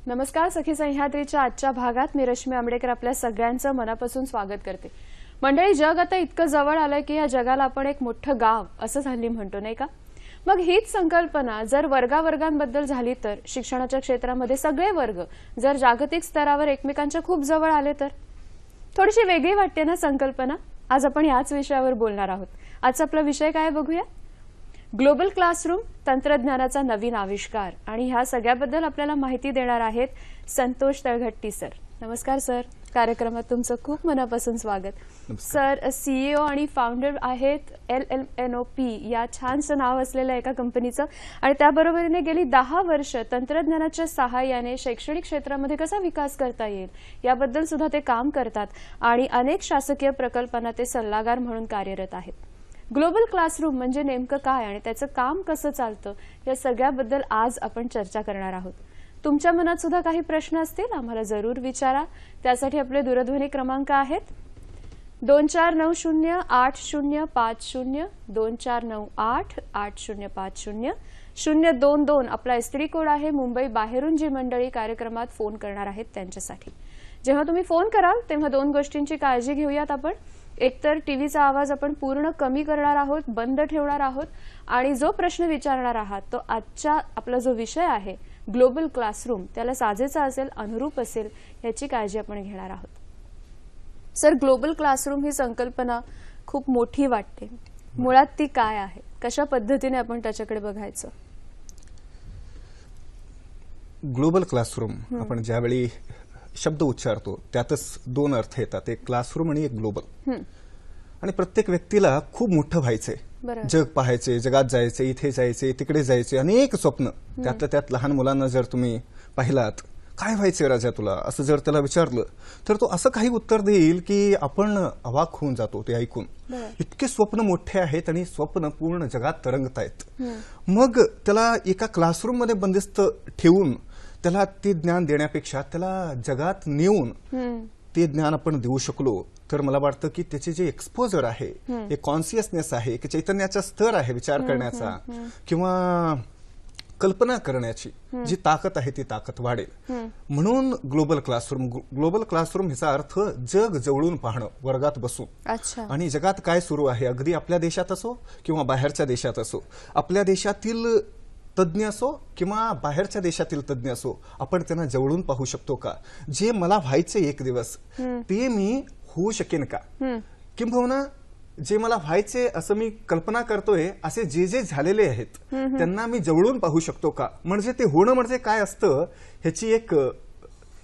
नमस्कार. सखी सह्याद्रीच्या आजच्या भागात मी रश्मी आंबेडकर आपल्या सगळ्यांचं मनापासून स्वागत करते. मंडळी, जग आता इतकं जवळ आलंय की या जगाला आपण एक मोठं गाव असं हल्ली म्हणतो, नाही का? मग हीच संकल्पना जर वर्गावर्गांबद्दल झाली तर, शिक्षणाच्या क्षेत्रामध्ये सगळे वर्ग जर जागतिक स्तरावर एकमेकांच्या खूप जवळ आले तर थोडीशी वेगळी वाटते ना संकल्पना. आज आपण याच विषयावर बोलणार आहोत. आजचा आपला विषय काय बघूया? ग्लोबल क्लासरूम, तंत्रज्ञानाचा नवीन आविष्कार. आणि ह्या सगळ्याबद्दल आपल्याला माहिती देणार आहेत संतोष तळघट्टी सर. नमस्कार सर, कार्यक्रमात तुमचं खूप मनापासून स्वागत. सर CEO आणि फाउंडर आहेत LLNOP या छानसं नाव असलेल्या एका कंपनीचं, आणि त्याबरोबरीने गेली 10 वर्ष तंत्रज्ञानाच्या सहाय्याने शैक्षणिक क्षेत्रामध्ये कसा विकास करता येईल याबद्दल सुद्धा ते काम करतात आणि अनेक शासकीय प्रकल्पांना ते सल्लागार म्हणून कार्यरत आहेत. ग्लोबल क्लासरूम म्हणजे नेमकं काय आणि त्याचं काम कसं चालतं या सगळ्याबद्दल आज आपण चर्चा करणार आहोत. तुमच्या मनात सुद्धा काही प्रश्न असतील, आम्हाला जरूर विचारा. त्यासाठी आपले दूरध्वनी क्रमांक आहेत 24908050, 24988050, 022 आपला STD कोड आहे. मुंबई बाहेरून जी मंडळी कार्यक्रमात फोन करणार आहेत त्यांच्यासाठी. जेव्हा तुम्ही फोन कराल तेव्हा दोन गोष्टींची काळजी घेऊयात आपण. एकतर टीव्हीचा आवाज आपण पूर्ण कमी करणार आहोत, बंद ठेवणार आहोत, आणि जो प्रश्न विचारणार आहात तो आजचा आपला जो विषय आहे ग्लोबल क्लासरूम त्याला साजेसा असेल, अनुरूप असेल याची काळजी आपण घेणार आहोत. सर, ग्लोबल क्लासरूम ही संकल्पना खूप मोठी वाटते. मुळात ती काय आहे? कशा पद्धतीने आपण त्याच्याकडे बघायचं? ग्लोबल क्लासरूम आपण ज्यावेळी शब्द उच्चारतो त्यातच दोन अर्थ येतात, एक क्लासरूम आणि एक ग्लोबल. आणि प्रत्येक व्यक्तीला खूप मोठं व्हायचंय, जग पाहायचे, जगात जायचे, इथे जायचे, तिकडे जायचे, अनेक स्वप्न. त्यातलं त्यात लहान मुलांना जर तुम्ही पाहिलात, काय व्हायचंय राजा तुला, असं जर त्याला विचारलं तर तो असं काही उत्तर देईल की आपण अवाक होऊन जातो ते ऐकून. इतके स्वप्न मोठे आहेत आणि स्वप्न पूर्ण जगात तरंगतायत. मग त्याला एका क्लासरूम मध्ये बंदिस्त ठेवून त्याला ते ज्ञान देण्यापेक्षा त्याला जगात नेऊन ते ज्ञान आपण देऊ शकलो तर मला वाटतं की त्याचे जे एक्सपोजर आहे, एक कॉन्शियसनेस आहे, की चैतन्याचा स्तर आहे विचार करण्याचा किंवा कल्पना करण्याची जी ताकद आहे ती ताकद वाढेल. म्हणून ग्लोबल क्लासरूम. ग्लोबल क्लासरूम ह्याचा अर्थ जग जवळून पाहणं, वर्गात बसून, आणि जगात काय सुरू आहे, अगदी आपल्या देशात असो किंवा बाहेरच्या देशात असो, आपल्या देशातील तज्ञ असो किंवा बाहेरच्या देशातील तज्ञ असो, आपण त्यांना जवळून पाहू शकतो का? जे मला व्हायचे एक दिवस ते मी होऊ शकेन का? किंबहुना जे मला व्हायचे असं मी कल्पना करतोय असे जे जे झालेले आहेत त्यांना मी जवळून पाहू शकतो का? म्हणजे ते होणं म्हणजे काय असतं ह्याची एक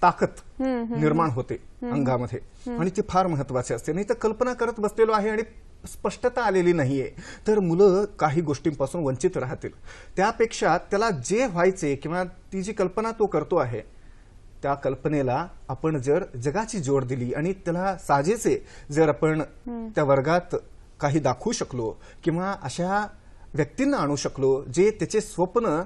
ताकद निर्माण होते अंगामध्ये, आणि ते फार महत्वाचे असते. नाही तर कल्पना करत बसलेलो आहे आणि स्पष्टता आलेली नाहीये तर मुलं काही गोष्टींपासून वंचित राहतील. त्यापेक्षा त्याला जे व्हायचे किंवा ती जी कल्पना तो करतो आहे त्या कल्पनेला आपण जर जगाची जोड दिली आणि त्याला साजेसे जर आपण त्या वर्गात काही दाखवू शकलो किंवा अशा व्यक्तींना आणू शकलो जे त्याचे स्वप्न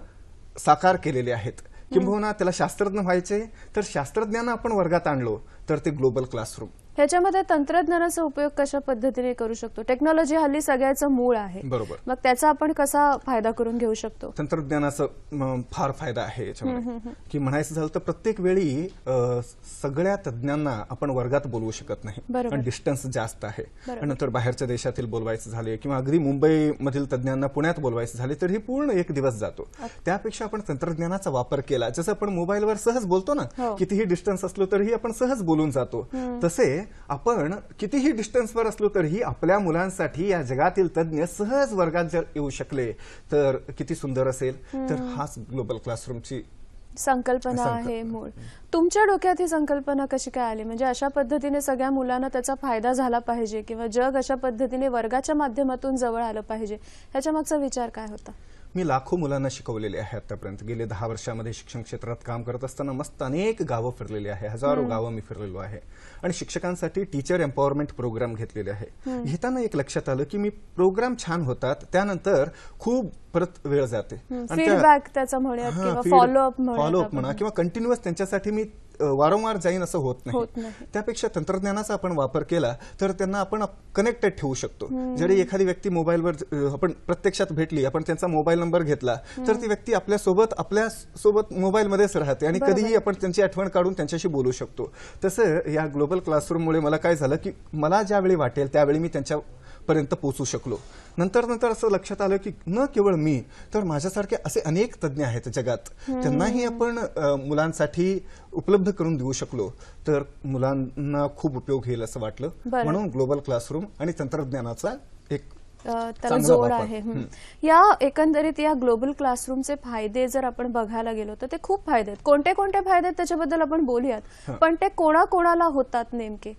साकार केलेले आहेत, किंबहुना त्याला शास्त्रज्ञ व्हायचे तर शास्त्रज्ञांना आपण वर्गात आणलो तर ते ग्लोबल क्लासरूम. ह्याच्यामध्ये तंत्रज्ञानाचा उपयोग कशा पद्धतीने करू शकतो? टेक्नॉलॉजी हल्ली सगळ्याचं मूळ आहे, बरोबर. मग त्याचा आपण कसा फायदा करून घेऊ शकतो? तंत्रज्ञानाचा फार फायदा आहे याच्यामध्ये. की म्हणायचं झालं तर प्रत्येक वेळी सगळ्या तज्ञांना आपण वर्गात बोलवू शकत नाही, कारण डिस्टन्स जास्त आहे. आणि नंतर बाहेरच्या देशातील बोलवायचं झाले किंवा अगदी मुंबईमधील तज्ञांना पुण्यात बोलवायचं झाले तर ही पूर्ण एक दिवस जातो. त्यापेक्षा आपण तंत्रज्ञानाचा वापर केला, जसं आपण मोबाईलवर सहज बोलतो ना, कितीही डिस्टन्स असलो तरीही आपण सहज बोलून जातो, तसे आपण कितीही डिस्टन्सवर असलो तरीही आपल्या मुलांसाठी या जगातील तज्ञ सहज वर्गात जर येऊ शकले तर किती सुंदर असेल. तर हाच ग्लोबल क्लासरूमची संकल्पना आहे मूळ. तुमच्या डोक्यात ही संकल्पना कशी काय आली? म्हणजे अशा पद्धतीने सगळ्या मुलांना त्याचा फायदा झाला पाहिजे किंवा जग अशा पद्धतीने वर्गाच्या माध्यमातून जवळ आलं पाहिजे, ह्याच्या मागचा विचार काय होता? मी लाखो मुलांना शिकवलेले आहे आतापर्यंत. गेले 10 वर्षामध्ये शिक्षण क्षेत्रात काम करत असताना मस्त अनेक गावं फिरलेली आहे, हजारो गावं मी फिरलेलो आहे, आणि शिक्षकांसाठी टीचर एम्पॉवरमेंट प्रोग्राम घेतलेले आहे. घेताना एक लक्षात आलं की मी प्रोग्राम छान होतात, त्यानंतर खूप परत वेळ जाते, फीडबॅक त्याचा म्हणूया किंवा फॉलोअप म्हणा किंवा कंटिन्युअस त्यांच्यासाठी मी वारंवार जाईन असं होत होत नाही. नाही. त्यापेक्षा तंत्रज्ञानाचा आपण वापर केला तर त्यांना आपण कनेक्टेड ठेवू शकतो. जरी एखादी व्यक्ती मोबाईलवर आपण प्रत्यक्षात भेटली, आपण त्यांचा मोबाईल नंबर घेतला तर ती व्यक्ती आपल्यासोबत मोबाईलमध्येच राहते आणि कधीही आपण त्यांची आठवण काढून त्यांच्याशी बोलू शकतो. तसं या ग्लोबल क्लासरूममुळे मला काय झालं की मला ज्यावेळी वाटेल त्यावेळी मी त्यांच्यापर्यंत पोहोचू शकलो. नंतर असं लक्षात आलं की न केवळ मी तर माझ्यासारखे असे अनेक तज्ज्ञ आहेत जगात, त्यांनाही आपण मुलांसाठी उपलब्ध करून देऊ शकलो तर मुलांना खूप उपयोग होईल असं वाटलं. म्हणून ग्लोबल क्लासरूम आणि तंत्रज्ञानाचा एक त्याला जोड आहे. या एकंदरीत या ग्लोबल क्लासरूमचे फायदे जर आपण बघायला गेलो तर ते खूप फायदे आहेत. कोणते कोणते फायदे आहेत त्याच्याबद्दल आपण बोलूयात, पण ते कोणाकोणाला होतात नेमके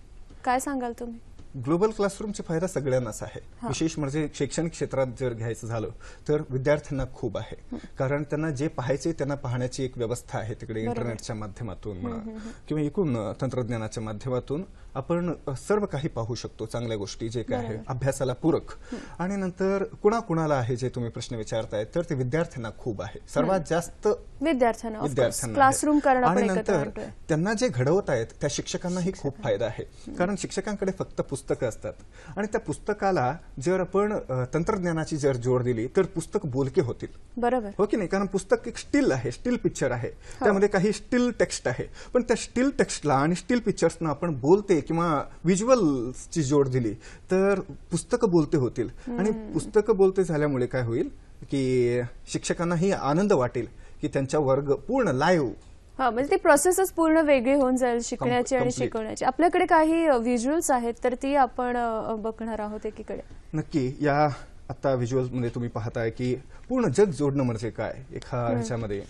काय सांगाल तुम्ही? ग्लोबल क्लासरूमचे फायदा सगळ्यांनाच आहे. विशेष म्हणजे शैक्षणिक क्षेत्रात जर घ्यायचं झालं तर विद्यार्थ्यांना खूप आहे. कारण त्यांना जे पाहायचे त्यांना पाहण्याची एक व्यवस्था आहे तिकडे. इंटरनेटच्या माध्यमातून म्हणा किंवा एकूण तंत्रज्ञानाच्या माध्यमातून आपण सर्व काही पाहू शकतो. चांगल्या गोष्टी जे काय आहे अभ्यासाला पूरक. आणि नंतर कुणाकुणाला आहे जे तुम्ही प्रश्न विचारताय तर ते विद्यार्थ्यांना खूप आहे. सर्वात जास्त विद्यार्थ्यांना क्लासरूम करणं. आणि नंतर त्यांना जे घडवत आहेत त्या शिक्षकांनाही खूप फायदा आहे. कारण शिक्षकांकडे फक्त पुस्तकं असतात आणि त्या पुस्तकाला जर आपण तंत्रज्ञानाची जर जोड दिली तर पुस्तक बोलके होतील. बरोबर हो की नाही? कारण पुस्तक एक स्टील आहे, स्टील पिक्चर आहे, त्यामध्ये काही स्टील टेक्स्ट आहे. पण त्या स्टील टेक्स्टला आणि स्टील पिक्चर्सना आपण बोलते किंवा व्हिज्युअलची जोड दिली तर पुस्तकं बोलते होतील. आणि पुस्तकं बोलते झाल्यामुळे काय होईल की शिक्षकांनाही आनंद वाटेल की त्यांचा वर्ग पूर्ण लाईव्ह. म्हणजे ती प्रोसेसच पूर्ण वेगळी होऊन जाईल शिकण्याची आणि शिकवण्याची. आपल्याकडे काही व्हिज्युअल्स आहेत तर ती आपण बघणार आहोत एकीकडे. नक्की. या आता व्हिज्युअल्समध्ये तुम्ही पाहताय की पूर्ण जग जोडणं म्हणजे काय. एका ह्याच्यामध्ये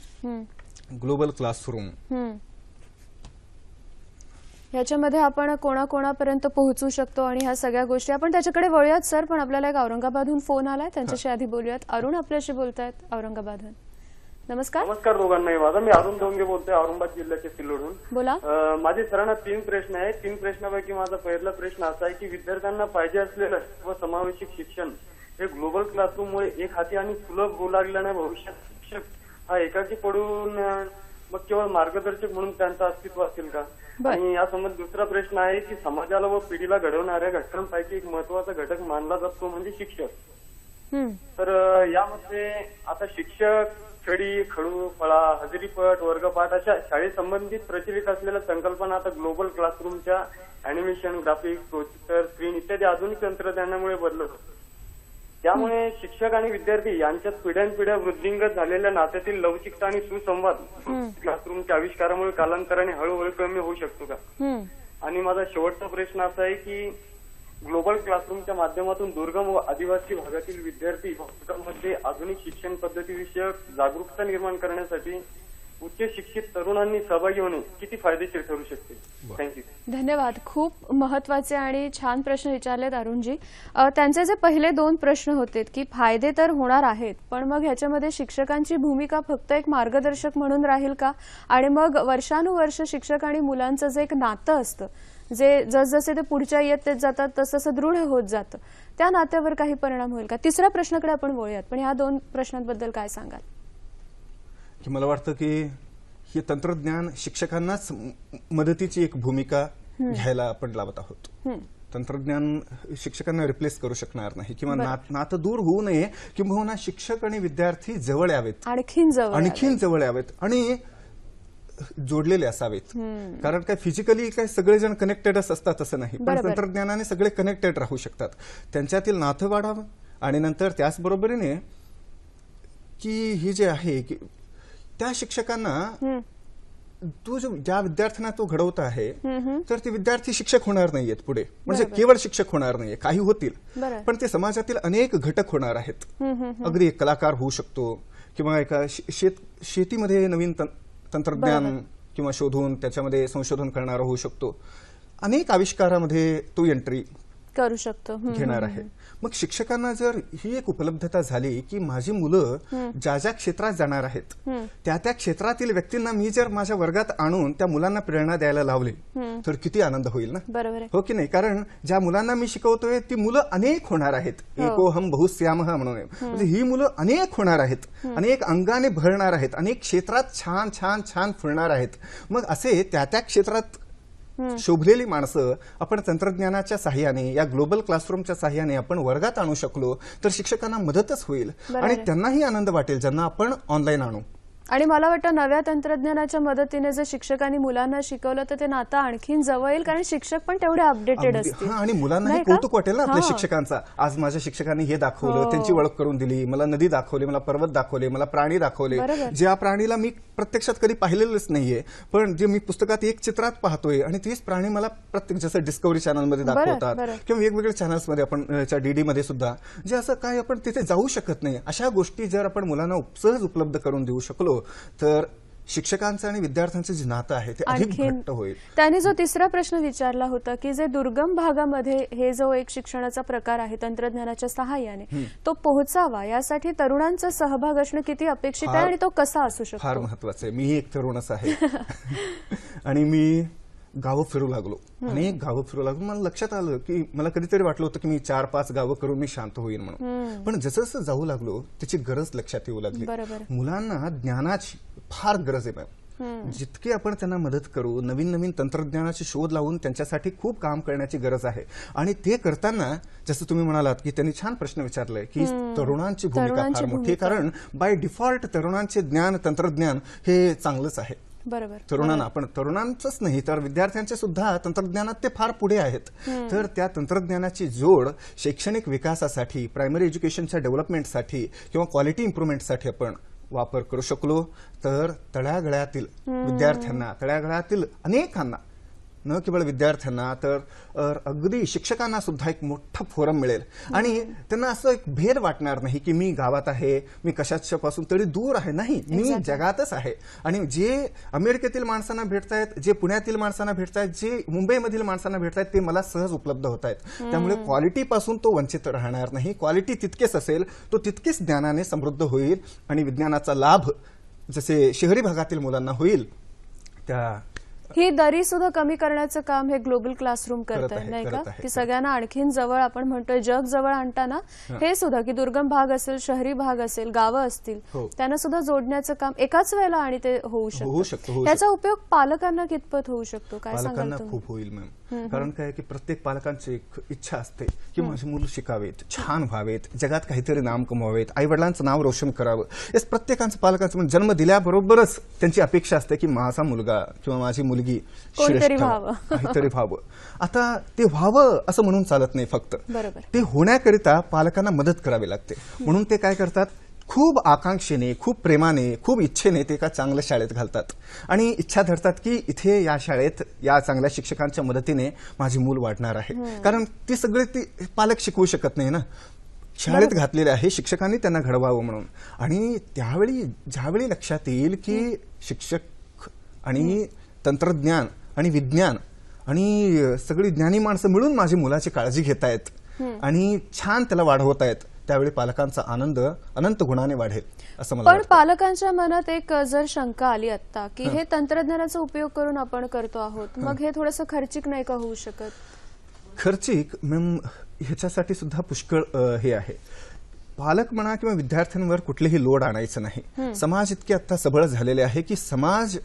ग्लोबल क्लासरूम ह्याच्यामध्ये आपण कोणाकोणापर्यंत पोहोचू शकतो आणि ह्या सगळ्या गोष्टी आपण त्याच्याकडे वळूयात सर. पण आपल्याला एक औरंगाबादहून फोन आलाय, त्यांच्याशी आधी बोलूयात. अरुण आपल्याशी बोलतायत औरंगाबादहून. नमस्कार. नमस्कार दोघांनाही. माझा मी अरुण धोंगे बोलतोय औरंगाबाद जिल्ह्याच्या सिल्लोडहून. बोला. माझे सरांना 3 प्रश्न आहेत. 3 प्रश्नापैकी माझा पहिला प्रश्न असा आहे की विद्यार्थ्यांना पाहिजे असलेलं सर्व समावेशक शिक्षण हे ग्लोबल क्लासरूममुळे एक हाती आणि सुलभ होऊ लागल्याने भविष्यात शिक्षक हा एकाकी पडून मग केवळ मार्गदर्शक म्हणून त्यांचं अस्तित्व असेल का? आणि यासंबंधी दुसरा प्रश्न आहे की समाजाला व पिढीला घडवणाऱ्या घटकांपैकी एक महत्वाचा घटक मानला जातो म्हणजे शिक्षक. तर यामध्ये आता शिक्षक छडी, खडू, फळा, हजेरीपट, वर्गपाठ अशा शाळेसंबंधित प्रचलित असलेल्या संकल्पना आता ग्लोबल क्लासरूमच्या अॅनिमेशन, ग्राफिक्स, प्रोजेक्टर, स्क्रीन इत्यादी आधुनिक तंत्रज्ञानामुळे बदलत होते. त्यामुळे शिक्षक आणि विद्यार्थी यांच्यात पिढ्यानपिढ्या वृद्धिंगत झालेल्या नात्यातील लवचिकता आणि सुसंवाद क्लासरूमच्या आविष्कारामुळे कालांतराने हळूहळू कमी होऊ शकतो का? आणि माझा शेवटचा प्रश्न असा आहे की ग्लोबल क्लासरूमच्या माध्यमातून दुर्गम व आदिवासी भागातील विद्यार्थी मध्ये आधुनिक शिक्षण पद्धतीविषयक जागरूकता निर्माण करण्यासाठी उच्च शिक्षित तरुणांनी सहभागी होणे किती फायदेशीर ठरू शकते? थँक्यू. धन्यवाद. खूप महत्वाचे आणि छान प्रश्न विचारलेत अरुणजी. त्यांचे जे पहिले 2 प्रश्न होते की फायदे तर होणार आहेत पण मग ह्याच्यामध्ये शिक्षकांची भूमिका फक्त एक मार्गदर्शक म्हणून राहील का? आणि मग वर्षानुवर्ष शिक्षक आणि मुलांचं जे एक नातं असतं जे जसजसे ते पुढच्या इयत्तेत जातात तसं दृढ होत जातं त्या नात्यावर काही परिणाम होईल का? तिसऱ्या प्रश्नाकडे आपण वळूयात. पण ह्या 2 प्रश्नांबद्दल काय सांगाल? की मला वाटतं की हे तंत्रज्ञान शिक्षकांनाच मदतीची एक भूमिका घ्यायला आपण लावत आहोत. तंत्रज्ञान शिक्षकांना रिप्लेस करू शकणार नाही किंवा नातं दूर होऊ नये किंवा शिक्षक आणि विद्यार्थी जवळ यावेत, आणखीन जवळ यावेत आणि जोडलेले असावेत. कारण काय फिजिकली काय सगळेजण कनेक्टेडच असतात असं नाही, पण तंत्रज्ञानाने सगळे कनेक्टेड राहू शकतात. त्यांच्यातील नातं वाढावं आणि नंतर त्याचबरोबरीने की ही जे आहे की त्या शिक्षकांना तू ज्या विद्यार्थ्यांना तो घडवत आहे तर ते विद्यार्थी शिक्षक होणार नाहीयेत पुढे. म्हणजे केवळ शिक्षक होणार नाहीये, काही होतील पण ते समाजातील अनेक घटक होणार आहेत. अगदी एक कलाकार होऊ शकतो किंवा एका शेतीमध्ये नवीन तंत्रज्ञान किंवा शोधून त्याच्यामध्ये संशोधन करणारा होऊ शकतो. अनेक आविष्कारामध्ये तो एंट्री करू शकतो. घेणार आहे. मग शिक्षकांना जर ही एक उपलब्धता झाली की माझी मुलं ज्या ज्या क्षेत्रात जाणार आहेत त्या त्या क्षेत्रातील व्यक्तींना मी जर माझ्या वर्गात आणून त्या मुलांना प्रेरणा द्यायला लावली तर किती आनंद होईल ना. बरोबर हो की नाही. कारण ज्या मुलांना मी शिकवतोय ती मुलं अनेक होणार आहेत. एकोहम बहुश्यामः म्हणून म्हणजे ही मुलं अनेक होणार आहेत, अनेक अंगाने भरणार आहेत, अनेक क्षेत्रात छान छान छान फुलणार आहेत. मग असे त्या त्या क्षेत्रात शोभलेली माणसं आपण तंत्रज्ञानाच्या साहाय्याने या ग्लोबल क्लासरूमच्या साहाय्याने आपण वर्गात आणू शकलो तर शिक्षकांना मदतच होईल आणि त्यांनाही आनंद वाटेल ज्यांना आपण ऑनलाईन आणू. आणि मला वाटतं नव्या तंत्रज्ञानाच्या मदतीने जर शिक्षकांनी मुलांना शिकवलं तर ते नातं आणखीन जवळ येईल, कारण शिक्षक पण तेवढे अपडेटेड असतील. आणि मुलांनाही कौतुक वाटेल ना आपल्या शिक्षकांचा. आज माझ्या शिक्षकांनी हे दाखवलं, त्यांची ओळख करून दिली, मला नदी दाखवली, मला पर्वत दाखवले, मला प्राणी दाखवले, ज्या प्राणीला मी प्रत्यक्षात कधी पाहिलेलंच नाहीये पण जे मी पुस्तकात एक चित्रात पाहतोय आणि तीच प्राणी मला प्रत्येक जसं डिस्कव्हरी चॅनलमध्ये दाखवतात किंवा वेगवेगळ्या चॅनल्समध्ये आपण डीडी मध्ये सुद्धा जे असं काय आपण तिथे जाऊ शकत नाही अशा गोष्टी जर आपण मुलांना सहज उपलब्ध करून देऊ शकलो तर शिक्षकांचं आणि विद्यार्थ्यांचं जे नातं आहे ते अधिक घट्ट होईल. त्यांनी जो तिसरा प्रश्न विचारला होता की जे दुर्गम भागामध्ये हे जो एक शिक्षणाचा प्रकार आहे तंत्रज्ञानाच्या सहाय्याने तो पोहोचावा यासाठी तरुणांचा सहभाग असणं किती अपेक्षित आहे आणि तो कसा असू शकतो. फार महत्वाचं आहे. मीही एक तरुणच आहे आणि मी गावं फिरू लागलो, अनेक गावं फिरू लागलो. मला लक्षात आलं की मला कधीतरी वाटलं होतं की मी 4-5 गावं करून मी शांत होईल म्हणून, पण जसं जसं जाऊ लागलो त्याची गरज लक्षात येऊ लागली. मुलांना ज्ञानाची फार गरज आहे मॅम. जितकी आपण त्यांना मदत करू, नवीन नवीन तंत्रज्ञानाचे शोध लावून त्यांच्यासाठी खूप काम करण्याची गरज आहे. आणि ते करताना जसं तुम्ही म्हणालात की त्यांनी छान प्रश्न विचारलाय की तरुणांची भूमिका फार मोठी, कारण बाय डिफॉल्ट तरुणांचे ज्ञान तंत्रज्ञान हे चांगलंच आहे. बरोबर. तरुणांना आपण तरुणांचंच नाही तर विद्यार्थ्यांचे सुद्धा तंत्रज्ञानात ते फार पुढे आहेत. तर त्या तंत्रज्ञानाची जोड शैक्षणिक विकासासाठी, प्रायमरी एज्युकेशनच्या डेव्हलपमेंटसाठी किंवा क्वालिटी इम्प्रुव्हमेंटसाठी आपण वापर करू शकलो तर तळागाळातील विद्यार्थ्यांना, तळागाळातील अनेकांना, न केवळ विद्यार्थ्यांना तर अगदी शिक्षकांना सुद्धा एक मोठा फोरम मिळेल आणि त्यांना असं एक भेद वाटणार नाही की मी गावात आहे, मी कशाच्या पासून तरी दूर आहे. नाही, मी जगातच आहे. आणि जे अमेरिकेतील माणसांना भेटतायत, जे पुण्यातील माणसांना भेटतायत, जे मुंबईमधील माणसांना भेटतायत ते मला सहज उपलब्ध होत आहेत. त्यामुळे क्वालिटीपासून तो वंचित राहणार नाही. क्वालिटी तितकेच असेल, तो तितकेच ज्ञानाने समृद्ध होईल आणि विज्ञानाचा लाभ जसे शहरी भागातील मुलांना होईल त्या ही दरी सुद्धा कमी करण्याचं काम हे ग्लोबल क्लासरूम करत आहे, नाही का? की सगळ्यांना आणखीन जवळ, आपण म्हणतोय जग जवळ आणताना हे सुद्धा की दुर्गम भाग असेल, शहरी भाग असेल, गावं असतील, त्यांना सुद्धा जोडण्याचं काम एकाच वेळेला आणि ते होऊ शकतं. त्याचा उपयोग पालकांना कितपत होऊ शकतो, काय सांगाल? पालकांना खूप होईल मॅम. कारण काय की प्रत्येक पालकांची एक इच्छा असते की माझी मुलं शिकावेत, छान व्हावेत, जगात काहीतरी नाम कमवावेत, आई वडिलांचं नाव रोशन करावं. याच प्रत्येकांचं पालकांचं म्हणजे जन्म दिल्याबरोबरच त्यांची अपेक्षा असते की माझा मुलगा किंवा माझी मुलगी कोणतरी व्हावं, काहीतरी व्हावं. आता ते व्हावं असं म्हणून चालत नाही. फक्त ते होण्याकरिता पालकांना मदत करावी लागते. म्हणून ते काय करतात, खूप आकांक्षेने, खूप प्रेमाने, खूप इच्छेने ते एका चांगल्या शाळेत घालतात आणि इच्छा धरतात की इथे या शाळेत या चांगल्या शिक्षकांच्या मदतीने माझी मूल वाढणार आहे. कारण ती सगळे ती पालक शिकवू शकत नाही ना, शाळेत घातलेले आहे शिक्षकांनी त्यांना घडवावं म्हणून. आणि त्यावेळी ज्यावेळी लक्षात येईल की शिक्षक आणि तंत्रज्ञान आणि विज्ञान आणि सगळी ज्ञानी माणसं मिळून माझी मुलाची काळजी घेत आहेत आणि छान त्याला वाढवत आहेत, त्यावेळी पालकांचा आनंद अनंत गुणाने वाढेल असं मला वाटतं. पण पालकांच्या मनात एक जर शंका आली आता की हे तंत्रज्ञानाचा उपयोग करून आपण करतो आहोत, मग हे थोडंसं खर्चिक नाही का होऊ शकत? खर्चिक मॅम ह्याच्यासाठी सुद्धा पुष्कळ हे आहे. पालक म्हणा किंवा विद्यार्थ्यांवर कुठलेही लोड आणायचं नाही. समाज इतके आता सबळ झालेले आहे की समाज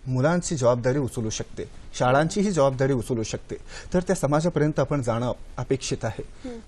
मुलांची जबाबदारी उचलू शकते, शाळांचीही जबाबदारी उचलू शकते. तर त्या समाजापर्यंत आपण जाणं अपेक्षित आहे.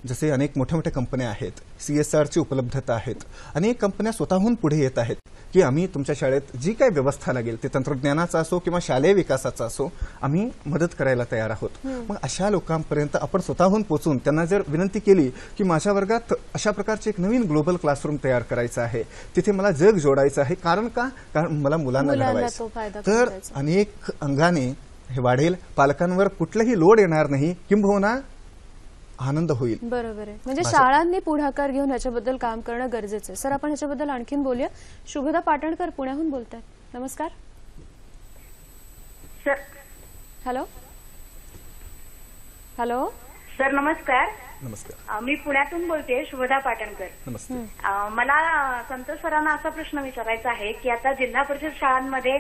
जसे अनेक मोठ्या मोठ्या कंपन्या आहेत, CSRची उपलब्धता आहेत, अनेक कंपन्या स्वतःहून पुढे येत आहेत की आम्ही तुमच्या शाळेत जी काही व्यवस्था लागेल ते तंत्रज्ञानाचा असो किंवा शालेय विकासाचा असो आम्ही मदत करायला तयार आहोत. मग अशा लोकांपर्यंत आपण स्वतःहून पोहोचून त्यांना जर विनंती केली की माझ्या वर्गात अशा प्रकारचे एक नवीन ग्लोबल क्लासरूम तयार करायचं आहे, तिथे मला जग जोडायचं आहे. कारण का? कारण मला मुलांना घडवायचं. तर अनेक अंगाने हे वाढेल, पालकांवर कुठलाही लोड येणार नाही, किंबहुना आनंद होईल. बरोबर आहे. म्हणजे शाळांनी पुढाकार घेऊन ह्याच्याबद्दल काम करणं गरजेचं आहे. सर, आपण ह्याच्याबद्दल आणखीन बोलूया. शुभदा पाटणकर पुण्याहून बोलतात. नमस्कार. हॅलो हॅलो सर नमस्कार. नमस्कार. मी पुण्यातून बोलते, शुभदा पाटणकर. नमस्ते. मला संतोष सरांना असा प्रश्न विचारायचा आहे की आता जिल्हा परिषद शाळांमध्ये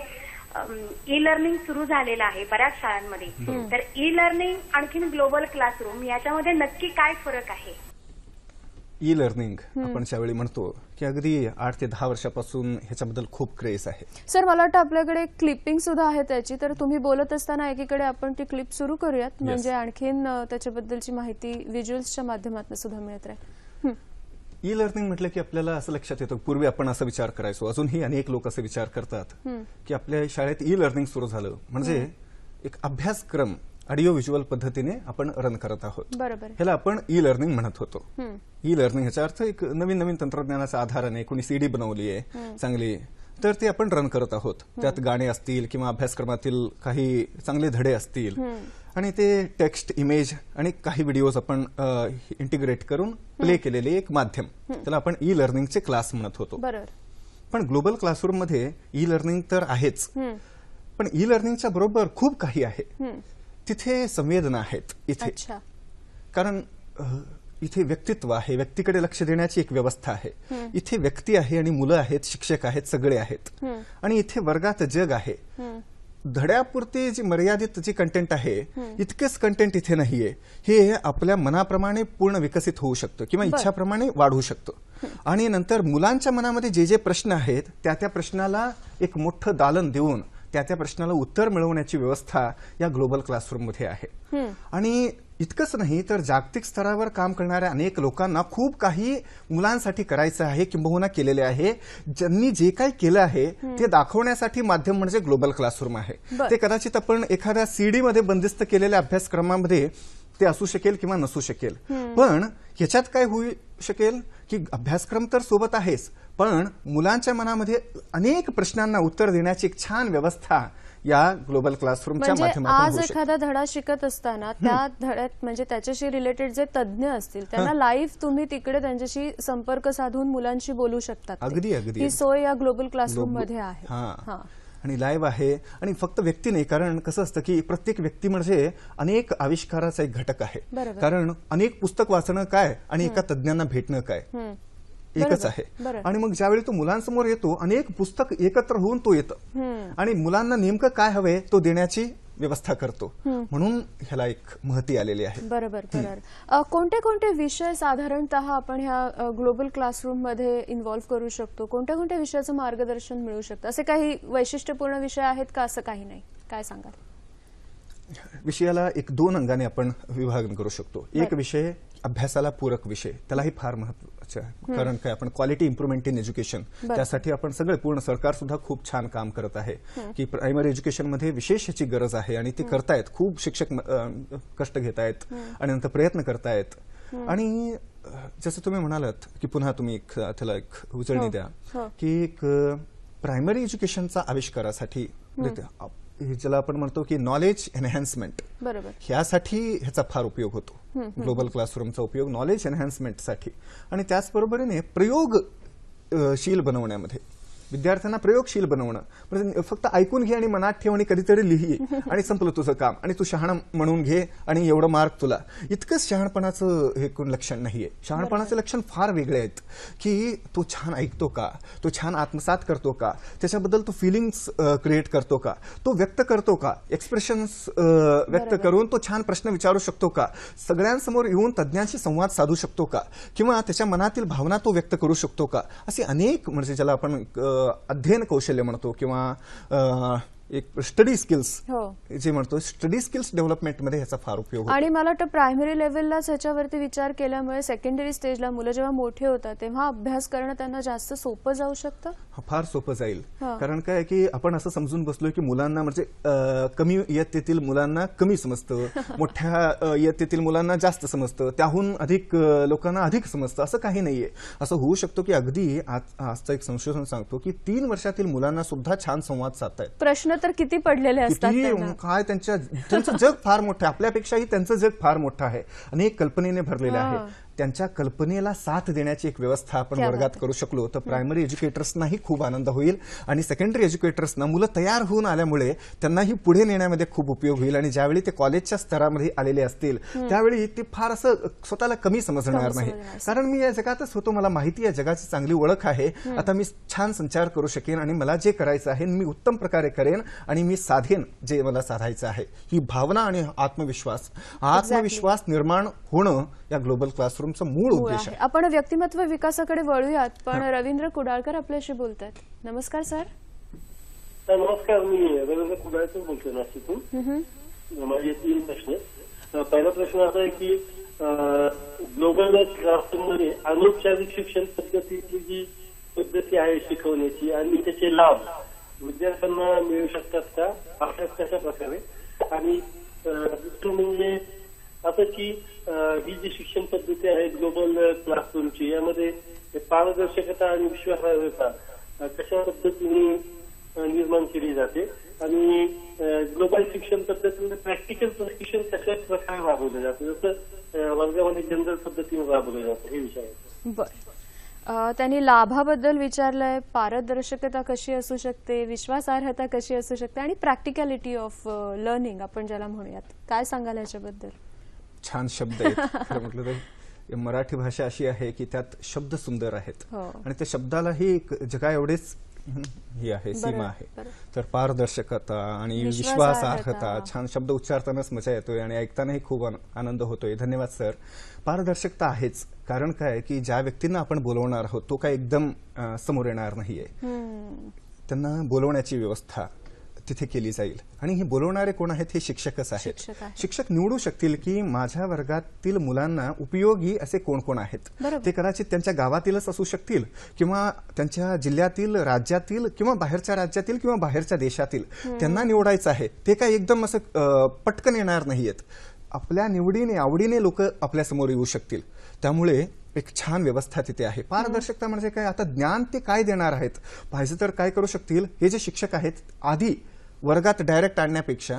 ई लर्निंग सुरू झालेलं आहे बऱ्याच शाळांमध्ये. तर ई लर्निंग आणखीन ग्लोबल क्लासरूम याच्यामध्ये नक्की काय फरक आहे? ई लर्निंग आपण ज्यावेळी म्हणतो की अगदी 8 ते 10 वर्षापासून ह्याच्याबद्दल खूप क्रेज आहे. सर मला वाटतं आपल्याकडे क्लिपिंग सुद्धा आहे त्याची, तर तुम्ही बोलत असताना एकीकडे आपण ती क्लिप सुरू करूयात, म्हणजे आणखीन त्याच्याबद्दलची माहिती व्हिज्युअल्सच्या माध्यमातून सुद्धा मिळत राहील. ई लर्निंग म्हटलं की आपल्याला असं लक्षात येतं, पूर्वी आपण असा विचार करायचो, अजूनही अनेक लोक असे विचार करतात की आपल्या शाळेत ई लर्निंग सुरू झालं म्हणजे एक अभ्यासक्रम ऑडिओ व्हिज्युअल पद्धतीने आपण रन करत आहोत. बरोबर. ह्याला आपण ई लर्निंग म्हणत होतो. ई लर्निंग ह्याचा अर्थ एक नवीन नवीन तंत्रज्ञानाच्या आधाराने कोणी सीडी बनवली आहे चांगली, तर ते आपण रन करत आहोत. त्यात गाणे असतील किंवा अभ्यासक्रमातील काही चांगले धडे असतील आणि ते टेक्स्ट, इमेज आणि काही व्हिडिओज आपण इंटिग्रेट करून प्ले केलेले एक माध्यम, त्याला आपण ई लर्निंगचे क्लास म्हणत होतो. बरोबर. पण ग्लोबल क्लासरूम मध्ये ई लर्निंग तर आहेच, पण ई लर्निंगच्या बरोबर खूप काही आहे. तिथे संवेदना आहेत इथे, कारण इथे व्यक्तित्व आहे, व्यक्तीकडे लक्ष देण्याची एक व्यवस्था आहे. इथे व्यक्ती आहे आणि मुलं आहेत, शिक्षक आहेत, सगळे आहेत. आणि इथे वर्गात जग आहे. धड्यापुरती जी मर्यादित जी कंटेंट आहे इतकेच कंटेंट इथे नाहीये. हे आपल्या मनाप्रमाणे पूर्ण विकसित होऊ शकतं किंवा इच्छाप्रमाणे वाढू शकतं. आणि नंतर मुलांच्या मनामध्ये जे जे प्रश्न आहेत त्या प्रश्नाला एक मोठं दालन देऊन त्या प्रश्नाला उत्तर मिळवण्याची व्यवस्था या ग्लोबल क्लासरूममध्ये आहे. आणि इतकंच नाही तर जागतिक स्तरावर काम करणाऱ्या अनेक लोकांना खूप काही मुलांसाठी करायचं आहे किंबहुना केलेले आहे. ज्यांनी जे काही केलं आहे ते दाखवण्यासाठी माध्यम म्हणजे ग्लोबल क्लासरूम आहे. ते कदाचित आपण एखाद्या सीडी मध्ये बंदिस्त केलेल्या अभ्यासक्रमामध्ये ते असू शकेल किंवा नसू शकेल, पण ह्याच्यात काय होऊ शकेल की अभ्यासक्रम तर सोबत आहेच, पण मुलांच्या मनामध्ये अनेक प्रश्नांना उत्तर देण्याची एक छान व्यवस्था या ग्लोबल क्लासरूमच्या माध्यमातून आज एखादा धडा शिकत असताना त्या धड्यात म्हणजे त्याच्याशी रिलेटेड जे तज्ञ असतील त्यांना लाईव्ह तुम्ही तिकडे त्यांच्याशी संपर्क साधून मुलांशी बोलू शकतात. अगदी अगदी ही सोय या ग्लोबल क्लासरूम मध्ये आहे. आणि लाईव्ह आहे. आणि फक्त व्यक्ती नाही, कारण कसं असतं की प्रत्येक व्यक्ती म्हणजे अनेक आविष्काराचा एक घटक आहे. कारण अनेक पुस्तक वाचणं काय आणि एका तज्ञांना भेटणं काय एकच आहे. आणि मग ज्यावेळी तो मुलांसमोर येतो अनेक पुस्तक एकत्र होऊन तो येतं आणि मुलांना नेमकं काय हवंय तो देण्याची व्यवस्था करतो. म्हणून ह्याला एक महती आलेली आहे. बरोबर. बरोबर. कोणते कोणते विषय साधारणतः आपण ह्या ग्लोबल क्लासरूम मध्ये इन्व्हॉल्व्ह करू शकतो? कोणत्या कोणत्या विषयाचं मार्गदर्शन मिळू शकतं? असे काही वैशिष्ट्यपूर्ण विषय आहेत का, असं काही नाही? काय सांगाल? विषयाला एक 2 अंगाने आपण विभागन करू शकतो. एक विषय अभ्यासाला पूरक विषय, त्यालाही फार महत्वाचं आहे. कारण काय, आपण क्वालिटी इम्प्रुव्हमेंट इन एज्युकेशन, त्यासाठी आपण सगळे पूर्ण सरकार सुद्धा खूप छान काम करत आहे की प्रायमरी एज्युकेशनमध्ये विशेष याची गरज आहे आणि ते करतायत. खूप शिक्षक कष्ट घेत आहेत आणि नंतर प्रयत्न करतायत. आणि जसं तुम्ही म्हणालात की पुन्हा तुम्ही त्याला एक उजळणी द्या की एक प्रायमरी एज्युकेशनचा आविष्कारासाठी ज्याला आपण म्हणतो की नॉलेज एनहॅन्समेंट, ह्यासाठी ह्याचा फार उपयोग होतो. ग्लोबल क्लासरूमचा उपयोग नॉलेज एनहॅन्समेंटसाठी आणि त्याचबरोबरीने प्रयोगशील बनवण्यामध्ये, विद्यार्थ्यांना प्रयोगशील बनवणं. म्हणजे फक्त ऐकून घे आणि मनात ठेव आणि कधीतरी लिही आणि संपलं तुझं काम आणि तू शहाणा म्हणून घे आणि एवढं मार्क तुला. इतकंच शहाणपणाचं हे लक्षण नाहीये. शहाणपणाचे लक्षण फार वेगळे आहेत की तो छान ऐकतो का, तो छान आत्मसात करतो का, त्याच्याबद्दल तो फिलिंग्स क्रिएट करतो का, तो व्यक्त करतो का, एक्सप्रेशन्स व्यक्त करून तो छान प्रश्न विचारू शकतो का, सगळ्यांसमोर येऊन तज्ञांशी संवाद साधू शकतो का, किंवा त्याच्या मनातील भावना तो व्यक्त करू शकतो का. असे अनेक म्हणजे ज्याला आपण अध्ययन कौशल्य म्हणतो किंवा एक स्टडी स्किल्स जे म्हणतो, स्टडी स्किल्स डेव्हलपमेंटमध्ये ह्याचा फार उपयोग होतो. आणि मला वाटतं प्रायमरी लेव्हललाच ह्याच्यावरती विचार केल्यामुळे सेकंडरी स्टेजला मुलं जेव्हा मोठे होतात तेव्हा अभ्यास करणं त्यांना जास्त सोपं जाऊ शकतं. फार सोपं जाईल. कारण काय की आपण असं समजून बसलोय की मुलांना म्हणजे कमी इयत्तेतील मुलांना कमी समजतं, मोठ्या इयत्तेतील मुलांना जास्त समजतं, त्याहून अधिक लोकांना अधिक समजतं. असं काही नाहीये. असं होऊ शकतो की अगदी आजचं एक संशोधन सांगतो की 3 वर्षातील मुलांना सुद्धा छान संवाद साधतायत. प्रश्न तर किती पडलेले असतात, काय त्यांचं जग फार मोठं आहे. आपल्यापेक्षाही त्यांचं जग फार मोठं आहे, अनेक कल्पनेने भरलेलं आहे. त्यांच्या कल्पनेला साथ देण्याची एक व्यवस्था आपण वर्गात करू शकलो तर प्रायमरी एज्युकेटर्सनाही खूप आनंद होईल आणि सेकंडरी एज्युकेटर्सना मुलं तयार होऊन आल्यामुळे त्यांनाही पुढे नेण्यामध्ये खूप उपयोग होईल आणि ज्यावेळी ते कॉलेजच्या स्तरामध्ये आलेले असतील त्यावेळी ते फार असं स्वतःला कमी समजणार नाही, कारण मी या जगातच होतो, मला माहिती आहे, जगाची चांगली ओळख आहे, आता मी छान संचार करू शकेन आणि मला जे करायचं आहे मी उत्तम प्रकारे करेन आणि मी साधेन जे मला साधायचं आहे. ही भावना आणि आत्मविश्वास निर्माण होणं या ग्लोबल क्लासरूमचा मूळ उद्देश आहे. आपण व्यक्तिमत्व विकासाकडे वळूयात, पण रवींद्र कुडाळकर आपल्याशी बोलतात. नमस्कार सर. नमस्कार, मी रवींद्र कुडाळकर बोलतोय नाशिकहून. माझे 3 प्रश्न. पहिला प्रश्न असा आहे की ग्लोबल क्लासरूममध्ये अनौपचारिक शिक्षण पद्धतीची जी पद्धती आहे शिकवण्याची आणि त्याचे लाभ विद्यार्थ्यांना मिळू शकतात का, अभ्यास कशा प्रकारे, आणि दुसरं म्हणजे असं की ही जी शिक्षण पद्धती आहे ग्लोबल क्लासरूमची यामध्ये पारदर्शकता आणि विश्वासार्हता कशा पद्धतीने निर्माण केली जाते आणि ग्लोबल शिक्षण पद्धतीमध्ये प्रॅक्टिकल प्रशिक्षण कशा प्रकारे राबवलं जातं, जसं वर्गामध्ये जनरल पद्धतीने राबवलं जातं, हे विषय आहे. बरं, त्यांनी लाभाबद्दल विचारलंय, पारदर्शकता कशी असू शकते, विश्वासार्हता कशी असू शकते आणि प्रॅक्टिकॅलिटी ऑफ लर्निंग आपण ज्याला म्हणूयात, काय सांगाल याच्याबद्दल? छान शब्द आहेत. खरं म्हटलं तर मराठी भाषा अशी आहे की त्यात शब्द सुंदर आहेत आणि त्या शब्दालाही जगा एवढेच ही आहे, सीमा आहे. तर पारदर्शकता आणि विश्वासार्हता, छान शब्द उच्चारतानाच मजा येतोय आणि ऐकतानाही खूप आनंद होतोय. धन्यवाद सर. पारदर्शकता आहेच, कारण काय की ज्या व्यक्तींना आपण बोलवणार आहोत तो काय एकदम समोर येणार नाहीये, त्यांना बोलवण्याची व्यवस्था तिथे केली जाईल आणि हे बोलवणारे कोण आहेत, हे शिक्षकच आहेत. शिक्षक निवडू शकतील की माझ्या वर्गातील मुलांना उपयोगी असे कोण कोण आहेत. ते कदाचित त्यांच्या गावातीलच असू शकतील किंवा त्यांच्या जिल्ह्यातील, राज्यातील किंवा बाहेरच्या राज्यातील किंवा बाहेरच्या देशातील. त्यांना निवडायचं आहे, ते काय एकदम असं पटकन येणार नाहीयेत. आपल्या निवडीने आवडीने लोक आपल्या समोर येऊ शकतील. त्यामुळे एक छान व्यवस्था तिथे आहे. पारदर्शकता म्हणजे काय, आता ज्ञान ते काय देणार आहेत, पाहिजे तर काय करू शकतील, हे जे शिक्षक आहेत आधी वर्गात डायरेक्ट आणण्यापेक्षा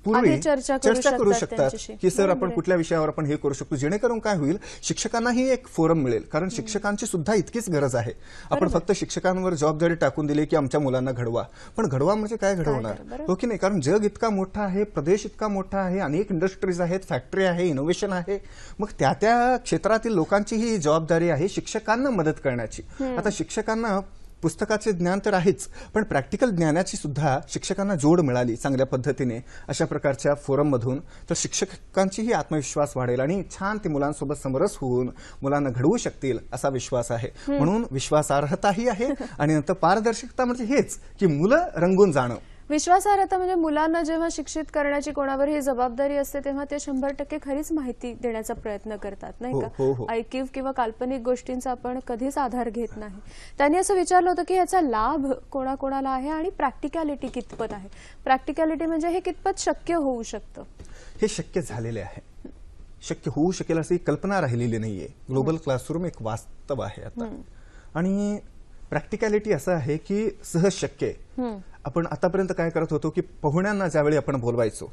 पूर्वी चर्चा करू शकतात की सर आपण कुठल्या विषयावर आपण हे करू शकतो, जेणेकरून काय होईल, शिक्षकांनाही एक फोरम मिळेल, कारण शिक्षकांची सुद्धा इतकीच गरज आहे. आपण फक्त शिक्षकांवर जबाबदारी टाकून दिली की आमच्या मुलांना घडवा, पण घडवा म्हणजे काय घडवणार, हो की नाही, कारण जग इतका मोठा आहे, प्रदेश इतका मोठा आहे, अनेक इंडस्ट्रीज आहेत, फॅक्टरी आहे, इनोव्हेशन आहे, मग त्या त्या क्षेत्रातील लोकांची ही जबाबदारी आहे शिक्षकांना मदत करण्याची. आता शिक्षकांना पुस्तकाचे ज्ञान तर आहेच, पण प्रॅक्टिकल ज्ञानाची सुद्धा शिक्षकांना जोड मिळाली चांगल्या पद्धतीने अशा प्रकारच्या फोरममधून, तर शिक्षकांचीही आत्मविश्वास वाढेल आणि छान ते मुलांसोबत समरस होऊन मुलांना घडवू शकतील असा विश्वास आहे. म्हणून विश्वासार्हताही आहे आणि नंतर पारदर्शकता म्हणजे हेच की मुलं रंगून जाणं. विश्वासार्हता म्हणजे मुलांना जेव्हा शिक्षित करण्याची कोणावर ही जबाबदारी असते तेव्हा ते 100% खरीच माहिती देण्याचा प्रयत्न करतात, नाही का. ऐकीव किंवा काल्पनिक गोष्टींचा आपण कधीच आधार घेत नाही. त्यांनी असं विचारलं होतं की याचा लाभ कोणाकोणाला आहे आणि प्रॅक्टिकॅलिटी कितपत आहे. प्रॅक्टिकॅलिटी म्हणजे हे कितपत शक्य होऊ शकतं. हे शक्य झालेले आहे, शक्य होऊ शकेल अशी कल्पना राहिलेली नाहीये. ग्लोबल क्लासरूम एक वास्तव आहे आता. आणि प्रॅक्टिकॅलिटी असं आहे की सहज शक्य आहे. आपण आतापर्यंत काय करत होतो की पाहुण्यांना ज्यावेळी आपण बोलवायचो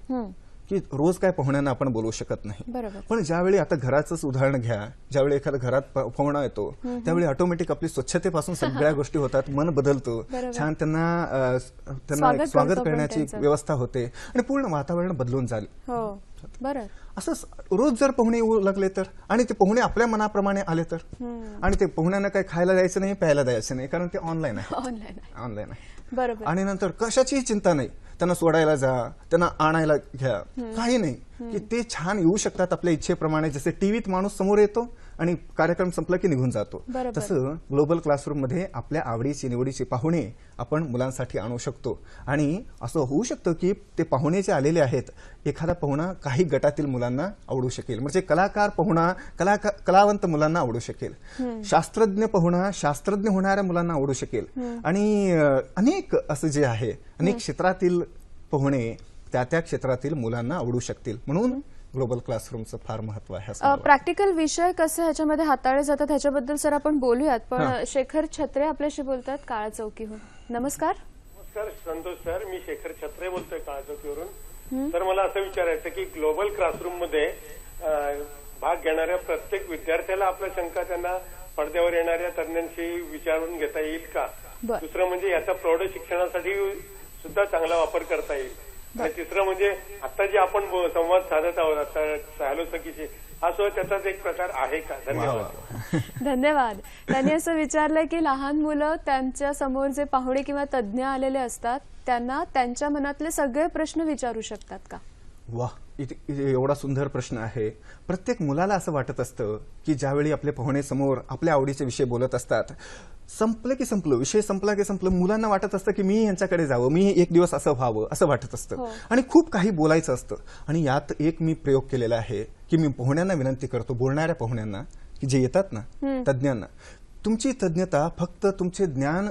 की रोज काय पाहुण्यांना आपण बोलवू शकत नाही, पण ज्यावेळी आता घराचंच उदाहरण घ्या, ज्यावेळी एखाद्या घरात पाहुणा येतो त्यावेळी ऑटोमॅटिक आपली स्वच्छतेपासून सगळ्या गोष्टी होतात, मन बदलतो, छान त्यांना स्वागत करण्याची व्यवस्था होते आणि पूर्ण वातावरण बदलून जाईल. असं रोज जर पाहुणे येऊ लागले तर, आणि ते पाहुणे आपल्या मनाप्रमाणे आले तर, आणि ते पाहुण्यांना काही खायला द्यायचं नाही, प्यायला द्यायचं नाही, कारण ते ऑनलाईन आहे. आणि नंतर कशाचीही चिंता नाही, त्यांना सोडायला जा, त्यांना आणायला घ्या, काही नाही, की ते छान येऊ शकतात आपल्या इच्छेप्रमाणे. जसे टीव्हीत माणूस समोर येतो आणि कार्यक्रम संपला की निघून जातो, तसं ग्लोबल क्लासरूम मध्ये आपल्या आवडीची निवडीची पाहुणे आपण मुलांसाठी आणू शकतो. आणि असं होऊ शकतं की ते पाहुणे जे आलेले आहेत, एखादा पाहुणा काही गटातील मुलांना आवडू शकेल, म्हणजे कलाकार पाहुणा कलावंत मुलांना आवडू शकेल, शास्त्रज्ञ पाहुणा शास्त्रज्ञ होणाऱ्या मुलांना आवडू शकेल, आणि अनेक असं जे आहे, अनेक क्षेत्रातील पाहुणे त्या त्या क्षेत्रातील मुलांना आवडू शकतील. म्हणून ग्लोबल क्लासरूमचं फार महत्व आहे. प्रॅक्टिकल विषय कसे ह्याच्यामध्ये हाताळले जातात ह्याच्याबद्दल सर आपण बोलूयात, पण शेखर छत्रे आपल्याशी बोलतात काळा चौकीहून. नमस्कार. नमस्कार संतोष सर, मी शेखर छत्रे बोलतोय काळा चौकीवरून. तर मला असं विचारायचं की ग्लोबल क्लासरूम मध्ये भाग घेणाऱ्या प्रत्येक विद्यार्थ्याला आपल्या शंका त्यांना पडद्यावर येणाऱ्या तज्ञांशी विचारून घेता येईल का? दुसरं म्हणजे याचा प्रौढ शिक्षणासाठी सुद्धा चांगला वापर करता येईल. आणि तिसरं म्हणजे आता जे आपण संवाद साधत आहोत आता हॅलो सखीशी, हा सुद्धा त्याचाच एक प्रकार आहे का? धन्यवाद. धन्यवाद. त्यांनी असं विचारलंय की लहान मुलं त्यांच्या समोर जे पाहुणे किंवा तज्ज्ञ आलेले असतात त्यांना त्यांच्या मनातले सगळे प्रश्न विचारू शकतात का? वाह, एवढा सुंदर प्रश्न आहे. प्रत्येक मुलाला असं वाटत असतं की ज्यावेळी आपले पाहुणे समोर आपल्या आवडीचे विषय बोलत असतात, संपलं की संपलं, विषय संपला की संपलं, मुलांना वाटत असतं की मी यांच्याकडे जावं, मी एक दिवस असं व्हावं असं वाटत असतं आणि खूप काही बोलायचं असतं. आणि यात एक मी प्रयोग केलेला आहे की मी पाहुण्यांना विनंती करतो, बोलणाऱ्या पाहुण्यांना की जे येतात ना तज्ज्ञांना, तुमची तज्ञता फक्त तुमचे ज्ञान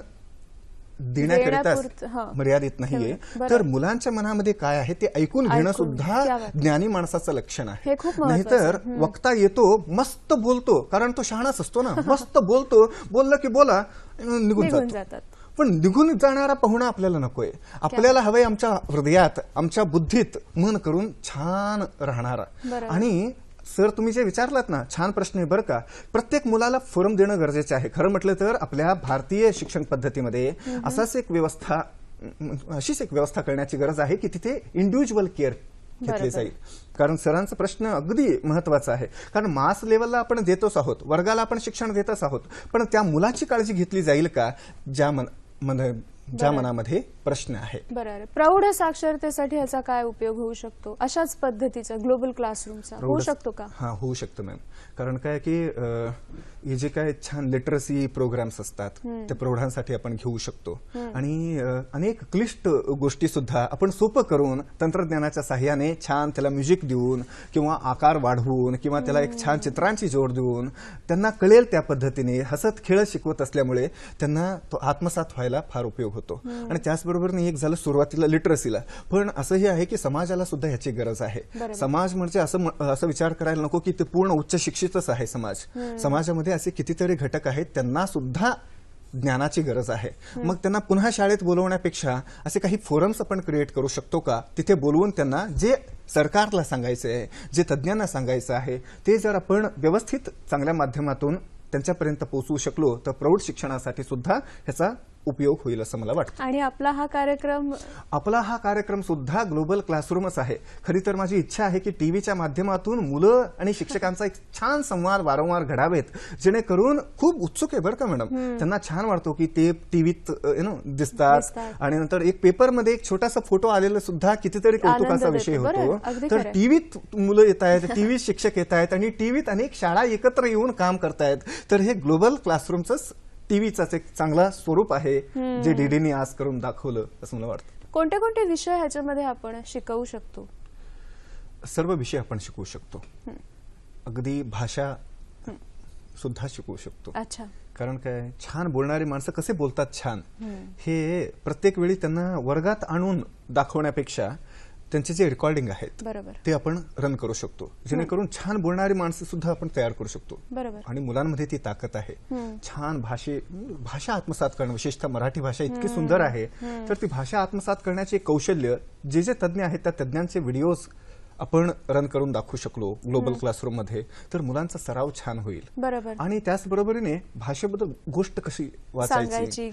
देण्याकरिता मर्यादित नाहीये, तर मुलांच्या मनामध्ये काय आहे ते ऐकून घेणं सुद्धा ज्ञानी माणसाचं लक्षण आहे. नाहीतर वक्ता येतो, मस्त बोलतो, कारण तो शहाणाच असतो ना, मस्त बोलतो, बोललं की बोला निघून जातात. पण निघून जाणारा पाहुणा आपल्याला नकोय. आपल्याला हवंय आमच्या हृदयात, आमच्या बुद्धीत मन करून छान राहणारा. आणि सर तुम्ही जे विचारलात ना, छान प्रश्न आहे बरं का. प्रत्येक मुलाला फोरम देणं गरजेचं आहे. खरं म्हटलं तर आपल्या भारतीय शिक्षण पद्धतीमध्ये अशीच एक व्यवस्था करण्याची गरज आहे की तिथे इंडिव्हिज्युअल केअर घेतली जाईल. कारण सरांचा प्रश्न अगदी महत्वाचा आहे. कारण मास लेवलला आपण देतोच आहोत, वर्गाला आपण शिक्षण देतच आहोत, पण त्या मुलाची काळजी घेतली जाईल का ज्या मनामध्ये प्रश्न आहे. बरोबर. प्रौढ साक्षरतेसाठी याचा काय उपयोग होऊ शकतो? अशाच पद्धतीचा ग्लोबल क्लासरूमचा होऊ शकतो का? हा, होऊ शकतो मॅम. कारण काय की हे जे काय छान लिटरसी प्रोग्राम्स असतात ते प्रौढांसाठी आपण घेऊ शकतो. आणि अनेक क्लिष्ट गोष्टी सुद्धा आपण सोपं करून तंत्रज्ञानाच्या साह्याने छान त्याला म्युझिक देऊन किंवा आकार वाढवून किंवा त्याला एक छान चित्रांची जोड देऊन त्यांना कळेल त्या पद्धतीने हसत खेळत शिकवत असल्यामुळे त्यांना तो आत्मसात व्हायला फार उपयोग होतो. आणि त्याचबरोबर एक झालं सुरुवातीला लिटरसीला, पण असंही आहे की समाजाला सुद्धा ह्याची गरज आहे. समाज म्हणजे असं विचार करायला नको की ते पूर्ण उच्च शिक्षितच आहे समाज. समाजामध्ये असे कितीतरी घटक आहेत, त्यांना सुद्धा ज्ञानाची गरज आहे. मग त्यांना पुन्हा शाळेत बोलवण्यापेक्षा असे काही फोरम्स आपण क्रिएट करू शकतो का, तिथे बोलवून त्यांना जे सरकारला सांगायचं आहे, जे तज्ज्ञांना सांगायचं आहे ते जर आपण व्यवस्थित चांगल्या माध्यमातून त्यांच्यापर्यंत पोहोचवू शकलो तर प्रौढ शिक्षणासाठी सुद्धा ह्याचा उपयोग होईल असं मला वाटतं. आणि आपला हा कार्यक्रम सुद्धा ग्लोबल क्लासरूमच आहे. खरी तर माझी इच्छा आहे की टीव्हीच्या माध्यमातून मुलं आणि शिक्षकांचा एक छान संवाद वारंवार घडावेत, जेणेकरून खूप उत्सुक आहे बरं का मॅडम, त्यांना छान वाटतो की ते टीव्हीत दिसतात आणि नंतर एक पेपरमध्ये एक छोटासा फोटो आलेला सुद्धा कितीतरी कौतुकाचा विषय होतो. तर टीव्हीत मुलं येत आहेत, टीव्हीत शिक्षक येत आहेत आणि टीव्हीत अनेक शाळा एकत्र येऊन काम करतायत. तर हे ग्लोबल क्लासरूमच टीव्हीचाच एक चांगला स्वरूप आहे जे डीडीने आज करून दाखवलं असं मला वाटतं. कोणते कोणते विषय ह्याच्यामध्ये आपण शिकवू शकतो? सर्व विषय आपण शिकवू शकतो. अगदी भाषा सुद्धा शिकवू शकतो. अच्छा. कारण काय, छान बोलणारी माणसं कसे बोलतात छान, हे प्रत्येक वेळी त्यांना वर्गात आणून दाखवण्यापेक्षा त्यांचे जे रेकॉर्डिंग आहेत ते आपण रन करू शकतो, जेणेकरून छान बोलणारी माणसं सुद्धा आपण तयार करू शकतो. आणि मुलांमध्ये ती ताकद आहे. छान भाषा आत्मसात करणं, विशेषतः मराठी भाषा इतकी सुंदर आहे, तर ती भाषा आत्मसात करण्याचे कौशल्य जे तज्ञ आहेत त्या तज्ञांचे व्हिडिओज आपण रन करून दाखवू शकलो ग्लोबल क्लासरूम मध्ये, तर मुलांचा सराव छान होईल. बरोबर. आणि त्याचबरोबरीने भाषेबद्दल गोष्ट कशी सांगायची,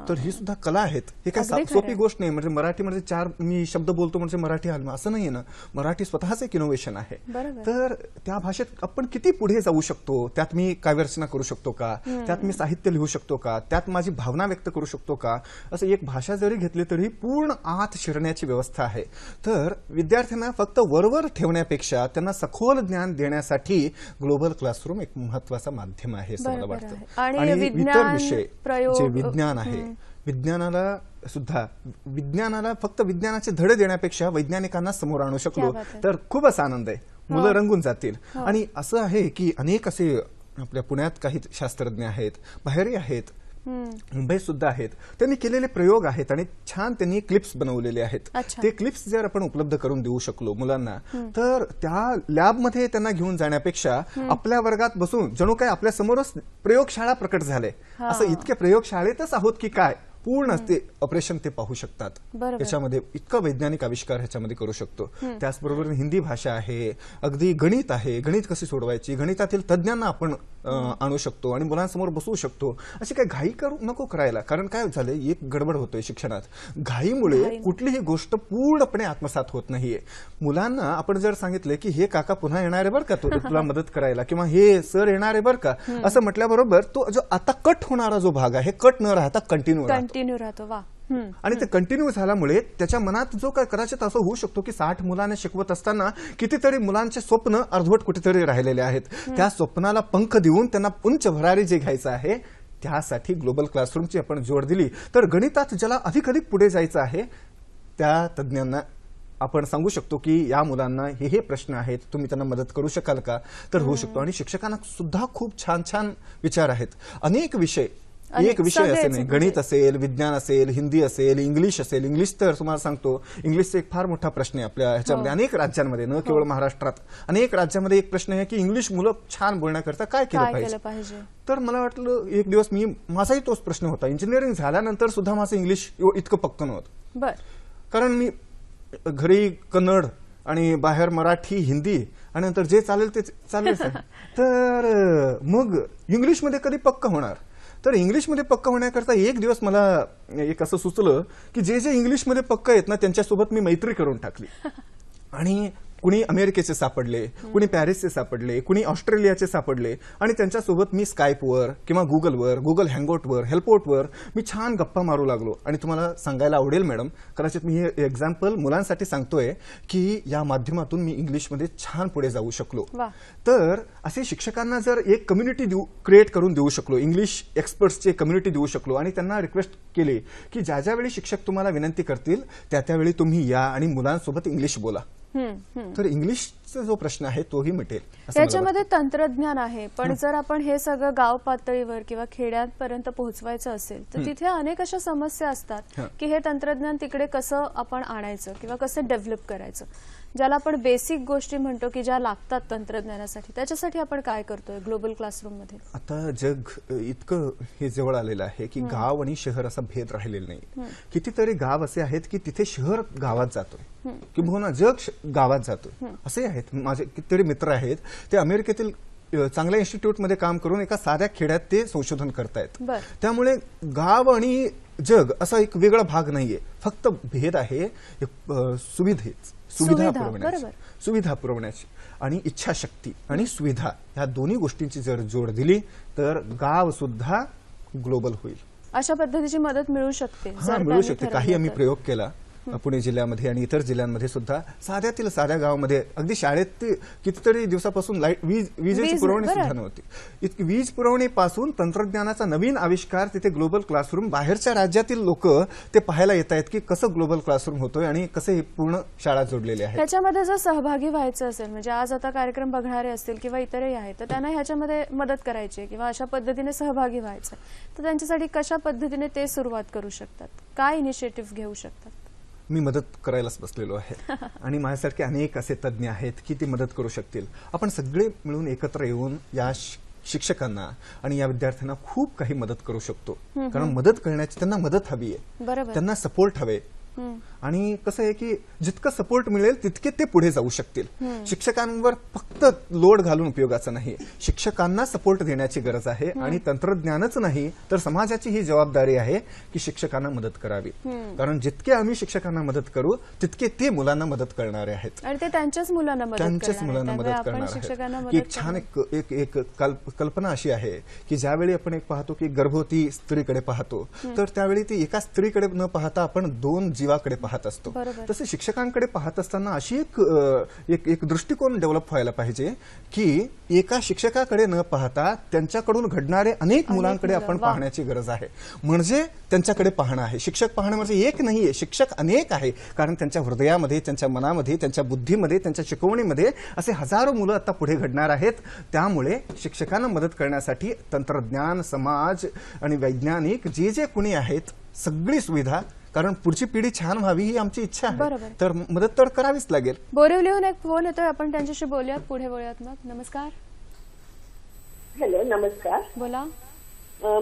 तर ही सुद्धा कला आहेत. हे काय सोपी गोष्ट नाही. म्हणजे मराठीमध्ये 4 मी शब्द बोलतो म्हणजे मराठी आलं असं नाहीये ना. मराठी स्वतःच एक इनोव्हेशन आहे. तर त्या भाषेत आपण किती पुढे जाऊ शकतो, त्यात मी काव्यरचना करू शकतो का, त्यात मी साहित्य लिहू शकतो का, त्यात माझी भावना व्यक्त करू शकतो का, असं एक भाषा जरी घेतली तरी पूर्ण आत शिरण्याची व्यवस्था आहे. तर विद्यार्थ्यांना फक्त वरवर ठेवण्यापेक्षा त्यांना सखोल ज्ञान देण्यासाठी ग्लोबल क्लासरूम एक महत्वाचा माध्यम आहे असं मला वाटतं. आणि इतर विषय जे विज्ञान आहे, विज्ञानाला फक्त विज्ञानाचे धडे देण्यापेक्षा वैज्ञानिकांना समोर आणू शकलो तर खूपच आनंद आहे. मुलं रंगून जातील. आणि असं आहे की अनेक असे आपल्या पुण्यात काही शास्त्रज्ञ आहेत, बाहेरही आहेत, मुंबईत सुद्धा आहेत, त्यांनी केलेले प्रयोग आहेत आणि छान त्यांनी क्लिप्स बनवलेले आहेत. ते क्लिप्स जर आपण उपलब्ध करून देऊ शकलो मुलांना, तर त्या लॅबमध्ये त्यांना घेऊन जाण्यापेक्षा आपल्या वर्गात बसून जणू काय आपल्या समोरच प्रयोगशाळा प्रकट झाले, असं इतके प्रयोगशाळेतच आहोत की काय, पूर्ण ते ऑपरेशन ते पाहू शकतात. याच्यामध्ये इतका वैज्ञानिक आविष्कार ह्याच्यामध्ये करू शकतो. त्याचबरोबर हिंदी भाषा आहे, अगदी गणित आहे, गणित कशी सोडवायची, गणितातील तज्ज्ञांना आपण आणू शकतो आणि मुलांसमोर बसवू शकतो. अशी काही घाई नको करायला, कारण काय झालंय, एक गडबड होतोय शिक्षणात. घाईमुळे कुठलीही गोष्ट पूर्णपणे आत्मसात होत नाहीये. मुलांना आपण जर सांगितलं की हे काका पुन्हा येणार आहे बरं का तुला मदत करायला, किंवा हे सर येणार आहे बरं का, असं म्हटल्याबरोबर तो जो आता कट होणारा जो भाग आहे कट न राहता कंटिन्यू राहतो. वा. आणि ते कंटिन्यू झाल्यामुळे त्याच्या मनात जो काय कदाचित असं होऊ शकतो की 60 मुलांना शिकवत असताना कितीतरी मुलांचे स्वप्न अर्धवट कुठेतरी राहिलेले आहेत. त्या स्वप्नाला पंख देऊन त्यांना उंच भरारी जे घ्यायचं आहे, त्यासाठी ग्लोबल क्लासरूमची आपण जोड दिली तर गणितात ज्याला अधिक पुढे जायचं आहे त्या तज्ज्ञांना आपण सांगू शकतो की या मुलांना हे प्रश्न आहेत, तुम्ही त्यांना मदत करू शकाल का, तर होऊ शकतो. आणि शिक्षकांना सुद्धा खूप छान छान विचार आहेत. अनेक विषय, एक विषय असे नाही, गणित असेल, विज्ञान असेल, हिंदी असेल, इंग्लिश असेल. इंग्लिश तर तुम्हाला सांगतो, इंग्लिशचा एक फार मोठा प्रश्न आहे आपल्या ह्याच्यामध्ये. अनेक राज्यांमध्ये, न केवळ महाराष्ट्रात, अनेक राज्यांमध्ये एक प्रश्न आहे की इंग्लिश मुलं छान बोलण्याकरता काय केलं पाहिजे. तर मला वाटलं एक दिवस माझाही तोच प्रश्न होता. इंजिनिअरिंग झाल्यानंतर सुद्धा माझं इंग्लिश इतकं पक्कं नव्हतं, कारण मी घरी कन्नड आणि बाहेर मराठी, हिंदी आणि नंतर जे चालेल ते चालेल. तर मग इंग्लिशमध्ये कधी पक्क होणार. तर इंग्लिशमध्ये पक्क होण्याकरता एक दिवस मला एक असं सुचलं की जे इंग्लिशमध्ये पक्क आहेत ना त्यांच्यासोबत मी मैत्री करून टाकली. आणि कुणी अमेरिकेचे सापडले, कुणी पॅरिसचे सापडले, कुणी ऑस्ट्रेलियाचे सापडले आणि त्यांच्यासोबत मी स्काईपवर किंवा गुगलवर, गुगल हँगआउटवर, हेल्पआउटवर मी छान गप्पा मारू लागलो. आणि तुम्हाला सांगायला आवडेल मॅडम, कदाचित मी हे एक्झाम्पल मुलांसाठी सांगतोय की या माध्यमातून मी इंग्लिशमध्ये छान पुढे जाऊ शकलो. तर असे शिक्षकांना जर एक कम्युनिटी क्रिएट करून देऊ शकलो, इंग्लिश एक्सपर्ट्सची कम्युनिटी देऊ शकलो आणि त्यांना रिक्वेस्ट केली की ज्यावेळी शिक्षक तुम्हाला विनंती करतील त्यावेळी तुम्ही या आणि मुलांसोबत इंग्लिश बोला, तर इंग्लिशचा जो प्रश्न आहे तोही मिटेल. त्याच्यामध्ये तंत्रज्ञान आहे, पण जर आपण हे सगळं गाव पातळीवर किंवा खेड्यांपर्यंत पोहोचवायचं असेल तर तिथे अनेक अशा समस्या असतात की हे तंत्रज्ञान तिकडे कसं आपण आणायचं किंवा कसं डेव्हलप करायचं, ज्याला आपण बेसिक गोष्टी म्हणतो की ज्या लागतात तंत्रज्ञानासाठी. त्याच्यासाठी आपण काय करतोय ग्लोबल क्लासरूम मध्ये. आता जग इतकं हे जवळ आलेलं आहे की गाव आणि शहर असा भेद राहिलेला नाही. कितीतरी गाव असे आहेत की तिथे शहर गावात जातोय किंवा जग गावात जातोय. असे आहेत माझे कितीतरी मित्र आहेत, ते अमेरिकेतील चांगल्या इन्स्टिट्यूटमध्ये काम करून एका साध्या खेड्यात ते संशोधन करतायत. त्यामुळे गाव आणि जग असा एक वेगळा भाग नाहीये, फक्त भेद आहे सुविधा पुरवण्याची आणि इच्छाशक्ती आणि सुविधा, ह्या दोन्ही गोष्टींची जर जोड दिली तर गाव सुद्धा ग्लोबल होईल. अशा पद्धतीची मदत मिळू शकते. मिळू शकते. काही आम्ही प्रयोग केला पुणे जिल्ह्यामध्ये आणि इतर जिल्ह्यांमध्ये सुद्धा. साध्यातील साध्या गावामध्ये अगदी शाळेत कितीतरी दिवसापासून विजेची पुरवणी सुद्धा नव्हती. इतकी वीज पुरवणीपासून तंत्रज्ञानाचा नवीन आविष्कार, तिथे ग्लोबल क्लासरूम, बाहेरच्या राज्यातील लोक ते पाहायला येत आहेत की कसं ग्लोबल क्लासरूम होतोय आणि कसे पूर्ण शाळा जोडलेले आहेत. त्याच्यामध्ये जर सहभागी व्हायचं असेल, म्हणजे आज आता कार्यक्रम बघणारे असतील किंवा इतरही आहेत, तर त्यांना ह्याच्यामध्ये मदत करायची किंवा अशा पद्धतीने सहभागी व्हायचं, तर त्यांच्यासाठी कशा पद्धतीने ते सुरुवात करू शकतात, काय इनिशिएटिव्ह घेऊ शकतात. मी मदत करायलाच बसलेलो आहे आणि माझ्यासारखे अनेक असे तज्ज्ञ आहेत की ते मदत करू शकतील. आपण सगळे मिळून एकत्र येऊन या शिक्षकांना आणि या विद्यार्थ्यांना खूप काही मदत करू शकतो. कारण मदत करण्याची त्यांना मदत हवी आहे, त्यांना सपोर्ट हवे. आणि कसं आहे की जितकं सपोर्ट मिळेल तितके ते पुढे जाऊ शकतील. शिक्षकांवर फक्त लोड घालून उपयोगाचं नाही, शिक्षकांना सपोर्ट देण्याची गरज आहे. आणि तंत्रज्ञानच नाही तर समाजाची ही जबाबदारी आहे की शिक्षकांना मदत करावी. कारण जितके आम्ही शिक्षकांना मदत करू तितके ते मुलांना मदत करणारे आहेत आणि ते त्यांच्याच मुलांना मदत करणार आहेत. एक छान एक कल्पना अशी आहे की ज्यावेळी आपण एक पाहतो की गर्भवती स्त्रीकडे पाहतो, तर त्यावेळी ती एका स्त्रीकडे न पाहता आपण 2 जीवाकडे पाहत असतो. तसे शिक्षकांकडे पाहत असताना अशी एक दृष्टिकोन डेव्हलप व्हायला पाहिजे की एका शिक्षकाकडे न पाहता त्यांच्याकडून घडणारे अनेक मुलांकडे आपण पाहण्याची गरज आहे. म्हणजे त्यांच्याकडे पाहणं आहे. शिक्षक पाहणं म्हणजे एक नाहीये, शिक्षक अनेक आहे. कारण त्यांच्या हृदयामध्ये, त्यांच्या मनामध्ये, त्यांच्या बुद्धीमध्ये, त्यांच्या शिकवणीमध्ये असे हजारो मुलं आता पुढे घडणार आहेत. त्यामुळे शिक्षकांना मदत करण्यासाठी तंत्रज्ञान, समाज आणि वैज्ञानिक जे कुणी आहेत, सगळी सुविधा, कारण पुढची पिढी छान व्हावी ही आमची इच्छा आहे, तर मदत तर करावीच लागेल. बोरिवलीहून एक फोन येतोय, आपण त्यांच्याशी बोलूयात, पुढे बोलूयात. मग नमस्कार. हॅलो, नमस्कार. बोला.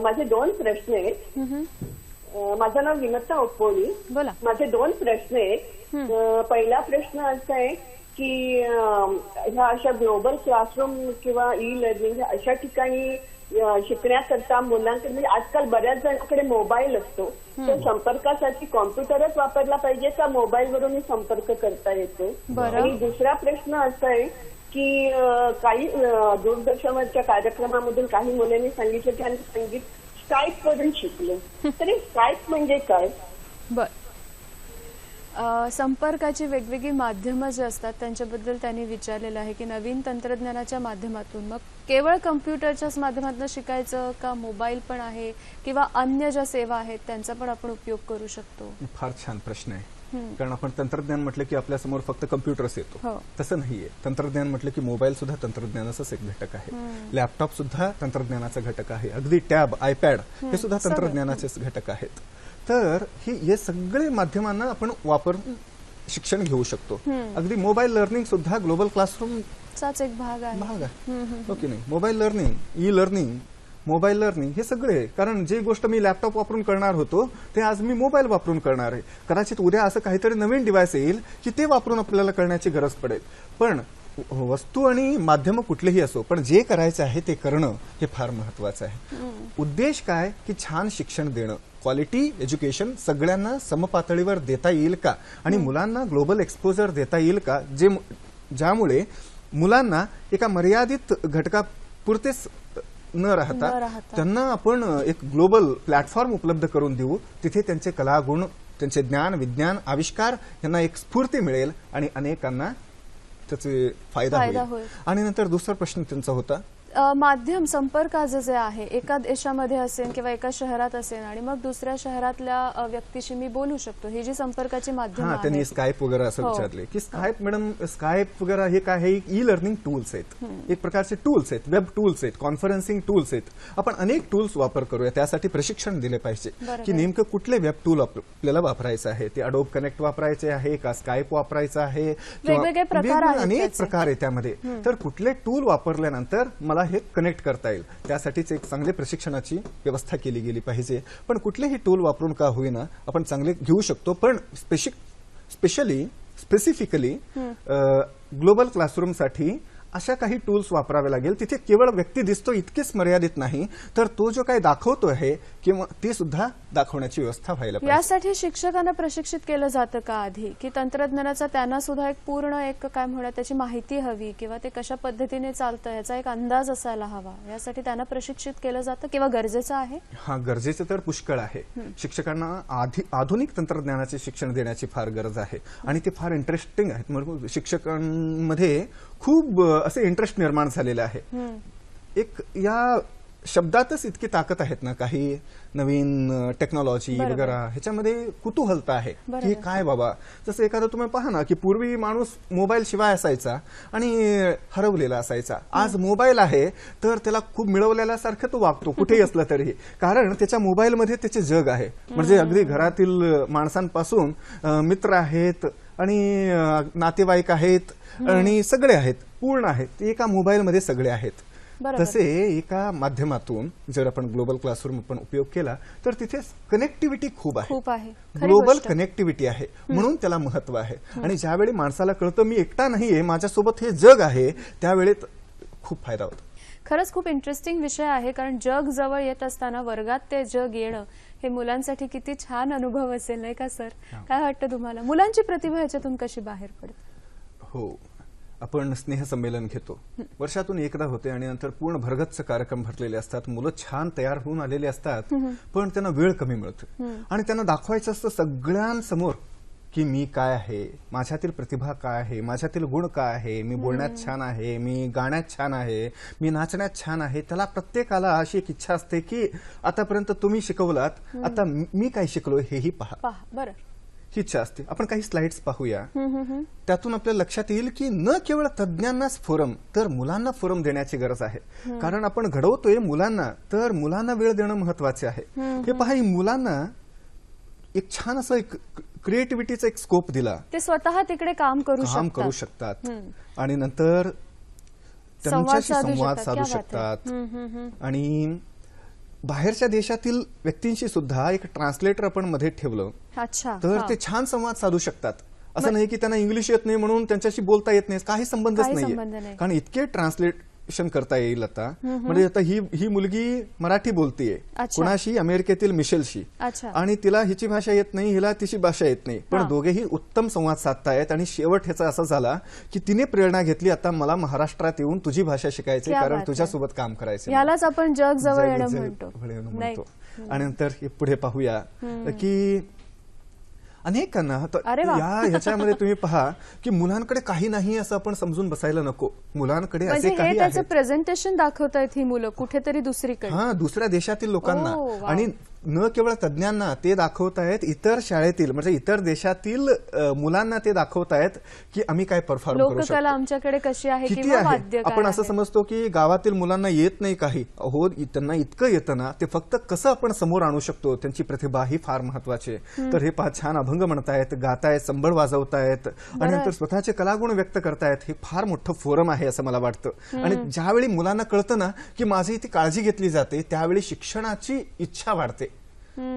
माझे 2 प्रश्न आहेत. माझं नाव विनता ओप्पोळी. बोला. माझे 2 प्रश्न आहेत. पहिला प्रश्न असा आहे की ह्या अशा ग्लोबल क्लासरूम किंवा ई लर्निंग अशा ठिकाणी शिकण्याकरता मुलांकडे म्हणजे आजकाल बऱ्याच जणांकडे मोबाईल असतो, तर संपर्कासाठी कॉम्प्युटरच वापरला पाहिजे का मोबाईलवरूनही संपर्क करता येतो? आणि दुसरा प्रश्न असा आहे की काही दूरदर्शनवरच्या कार्यक्रमामधून काही मुलांनी सांगितलं की आम्ही संगीत स्काईप वरून शिकलो, तर स्काईप म्हणजे काय? संपर्काची वेगवेगळी माध्यमं जे असतात त्यांच्याबद्दल त्यांनी विचारलेलं आहे की नवीन तंत्रज्ञानाच्या माध्यमातून मग केवळ कम्प्युटरच्याच माध्यमातून शिकायचं का मोबाईल पण आहे किंवा अन्य ज्या सेवा आहेत त्यांचा पण आपण उपयोग करू शकतो? फार छान प्रश्न आहे. कारण आपण तंत्रज्ञान म्हटलं की आपल्या समोर फक्त कम्प्युटर्स येतो, तसं नाहीये. तंत्रज्ञान म्हटलं की मोबाईल सुद्धा तंत्रज्ञानाचाच एक घटक आहे, लॅपटॉप सुद्धा तंत्रज्ञानाचा घटक आहे, अगदी टॅब, आयपॅड हे सुद्धा तंत्रज्ञानाचेच घटक आहेत. तर हे सगळे माध्यमांना आपण वापरून शिक्षण घेऊ शकतो. अगदी मोबाईल लर्निंग सुद्धा ग्लोबल क्लासरूमचाच एक भाग आहे. ओके नाही, mobile learning, e learning, mobile learning हे सगळे, कारण जे गोष्ट मी लॅपटॉप वापरून करणार होतो ते आज मी मोबाईल वापरून करणार आहे. कदाचित उद्या असं काहीतरी नवीन डिव्हाइस येईल की ते वापरून आपल्याला करण्याची गरज पडेल. पण वस्तू आणि माध्यम कुठलेही असो, पण जे करायचं आहे ते करणं हे फार महत्वाचं आहे. उद्देश काय की छान शिक्षण देणं, क्वालिटी एज्युकेशन सगळ्यांना समपातळीवर देता येईल का आणि मुलांना ग्लोबल एक्सपोजर देता येईल का, ज्यामुळे मुलांना एका मर्यादित घटकापुरतेच न राहता त्यांना आपण एक ग्लोबल प्लॅटफॉर्म उपलब्ध करून देऊ. तिथे त्यांचे कलागुण, त्यांचे ज्ञान, विज्ञान, आविष्कार यांना एक स्फूर्ती मिळेल आणि अनेकांना त्याचे फायदा होईल. आणि नंतर दुसरा प्रश्न त्यांचा होता माध्यम संपर्काचं जे आहे एका देशामध्ये असेल किंवा एका शहरात असेल आणि मग दुसऱ्या शहरातल्या व्यक्तीशी मी बोलू शकतो, ही जी संपर्काची माध्यम आहे. त्यांनी स्काईप वगैरे असं विचारले की स्काईप मॅडम, स्काईप वगैरे हे काय आहे? ई लर्निंग टूल्स आहेत, एक प्रकारचे टूल्स आहेत, वेब टूल्स आहेत, कॉन्फरन्सिंग टूल्स आहेत. आपण अनेक टूल्स वापर करूया, त्यासाठी प्रशिक्षण दिले पाहिजे की नेमकं कुठले वेब टूल आपल्याला वापरायचं आहे. ते अडोब कनेक्ट वापरायचे आहे का स्काईप वापरायचं आहे, वेगवेगळे प्रकार आहेत, अनेक प्रकार आहे त्यामध्ये. तर कुठले टूल वापरल्यानंतर मला हे कनेक्ट करता येईल, त्यासाठीच एक चांगले प्रशिक्षणाची व्यवस्था केली गेली पाहिजे. पण कुठलेही टूल वापरून का होईना आपण चांगले घेऊ शकतो. पण स्पेसिफिकली ग्लोबल क्लासरूमसाठी अशा काही टूल्स वापरावे लागेल. तिथे केवळ व्यक्ती दिसतो इतकेच मर्यादित नाही, तर तो जो काही दाखवतो आहे किंवा ते सुद्धा दाखवण्याची व्यवस्था व्हायला पाहिजे. यासाठी शिक्षकांना प्रशिक्षित केलं जातं का आधी, की तंत्रज्ञानाचा त्यांना सुद्धा एक पूर्ण एक काय म्हणूया त्याची माहिती हवी किंवा ते कशा पद्धतीने चालतं याचा एक अंदाज असायला हवा, यासाठी त्यांना प्रशिक्षित केलं जातं किंवा गरजेचं आहे? हा, गरजेचं तर पुष्कळ आहे. शिक्षकांना आधुनिक तंत्रज्ञानाचे शिक्षण देण्याची फार गरज आहे आणि ते फार इंटरेस्टिंग आहेत. म्हणून शिक्षकांमध्ये खूप असे इंटरेस्ट निर्माण झालेले आहे. एक या शब्दातच इतकी ताकद आहेत ना, काही नवीन टेक्नॉलॉजी वगैरे ह्याच्यामध्ये कुतूहलता आहे की काय बाबा. जसं एखादं तुम्ही पहा ना की पूर्वी माणूस मोबाईल शिवाय असायचा आणि हरवलेला असायचा. आज मोबाईल आहे तर त्याला खूप मिळवलेल्यासारखं तो वागतो कुठेही असला तरीही, कारण त्याच्या मोबाईलमध्ये त्याचे जग आहे. म्हणजे अगदी घरातील माणसांपासून मित्र आहेत आणि नातेवाईक आहेत आणि सगळे आहेत, पूर्ण आहेत, एका मोबाईलमध्ये सगळे आहेत. तसे एका माध्यमातून जर आपण ग्लोबल क्लासरूम आपण उपयोग केला तर तिथे कनेक्टिव्हिटी खूप आहे, ग्लोबल कनेक्टिव्हिटी आहे, म्हणून त्याला महत्व आहे. आणि ज्यावेळी माणसाला कळतं मी एकटा नाहीये, माझ्यासोबत हे जग आहे, त्यावेळी खूप फायदा होतो. खरंच खूप इंटरेस्टिंग विषय आहे, कारण जग जवळ येत असताना वर्गात ते जग येणं हे मुलांसाठी किती छान अनुभव असेल, नाही का सर? काय वाटतं तुम्हाला, मुलांची प्रतिभा ह्याच्यातून कशी बाहेर पडते? हो, आपण स्नेहसंमेलन घेतो, वर्षातून एकदा होते आणि नंतर पूर्ण भरगच्च कार्यक्रम भरलेले असतात. मुलं छान तयार होऊन आलेले असतात, पण त्यांना वेळ कमी मिळतो आणि त्यांना दाखवायचं असतं सगळ्यांसमोर की मी काय आहे, माझ्यातील प्रतिभा काय आहे, माझ्यातील गुण काय आहे, मी बोलण्यात छान आहे, मी गाण्यात छान आहे, मी नाचण्यात छान आहे. त्याला प्रत्येकाला अशी एक इच्छा असते की आतापर्यंत तुम्ही शिकवलात, आता मी काय शिकलो हेही पहा. बरं, ही इच्छा असते. आपण काही स्लाइड्स पाहूया, त्यातून आपल्या लक्षात येईल की न केवळ तज्ज्ञांनाच फोरम तर मुलांना फोरम देण्याची गरज आहे. कारण आपण घडवतोय मुलांना, तर मुलांना वेळ देणं महत्वाचे आहे. हे पहा, मुलांना एक छान असं एक क्रिएटिव्हिटीचा एक स्कोप दिला, ते स्वतः तिकडे काम करू शकतात आणि नंतर त्यांच्याशी संवाद साधू शकतात आणि बाहेरच्या देशातील व्यक्तींशी सुद्धा एक ट्रान्सलेटर आपण मध्ये ठेवलं अच्छा तर ते छान संवाद साधू शकतात. असं नाही की त्यांना इंग्लिश येत नाही म्हणून त्यांच्याशी बोलता येत नाही, काही संबंधच नाहीये. कारण इतके ट्रान्सलेशन करता येईल आता. म्हणजे आता ही मुलगी मराठी बोलतीये कुणाशी, अमेरिकेतील मिशेलशी, आणि तिला हिची भाषा येत नाही, हिला तिची भाषा येत नाही, पण दोघेही उत्तम संवाद साधतायत. आणि शेवट ह्याचा असा झाला की तिने प्रेरणा घेतली, आता मला महाराष्ट्रात येऊन तुझी भाषा शिकायची, कारण तुझ्यासोबत काम करायचं. यालाच आपण जग जवळ येणं म्हणतो. आणि नंतर पुढे पाहूया की अनेकांना ह्याच्यामध्ये तुम्ही पहा की मुलांकडे काही नाही असं आपण समजून बसायला नको. मुलांकडे असे काही त्याचं प्रेझेंटेशन दाखवतायत ही मुलं कुठेतरी दुसरीकडे, दुसऱ्या देशातील लोकांना, आणि न केवळ तज्ञांना ते दाखवतायत, इतर शाळेतील म्हणजे इतर देशातील मुलांना ते दाखवतायत की आम्ही काय परफॉर्म करू शकतो, लोककला आमच्याकडे कशी आहे, किती आहे. आपण असं समजतो की गावातील मुलांना येत नाही काही, हो त्यांना इतकं येतं ना, ते फक्त कसं आपण समोर आणू शकतो, त्यांची प्रतिभा ही फार महत्वाची आहे. तर हे पहा, छान अभंग म्हणतायत, गातायत, संबळ वाजवतायत, आणि नंतर स्वतःचे कलागुण व्यक्त करतायत. हे फार मोठं फोरम आहे असं मला वाटतं. आणि ज्यावेळी मुलांना कळतं ना की माझी ती काळजी घेतली जाते, त्यावेळी शिक्षणाची इच्छा वाढते.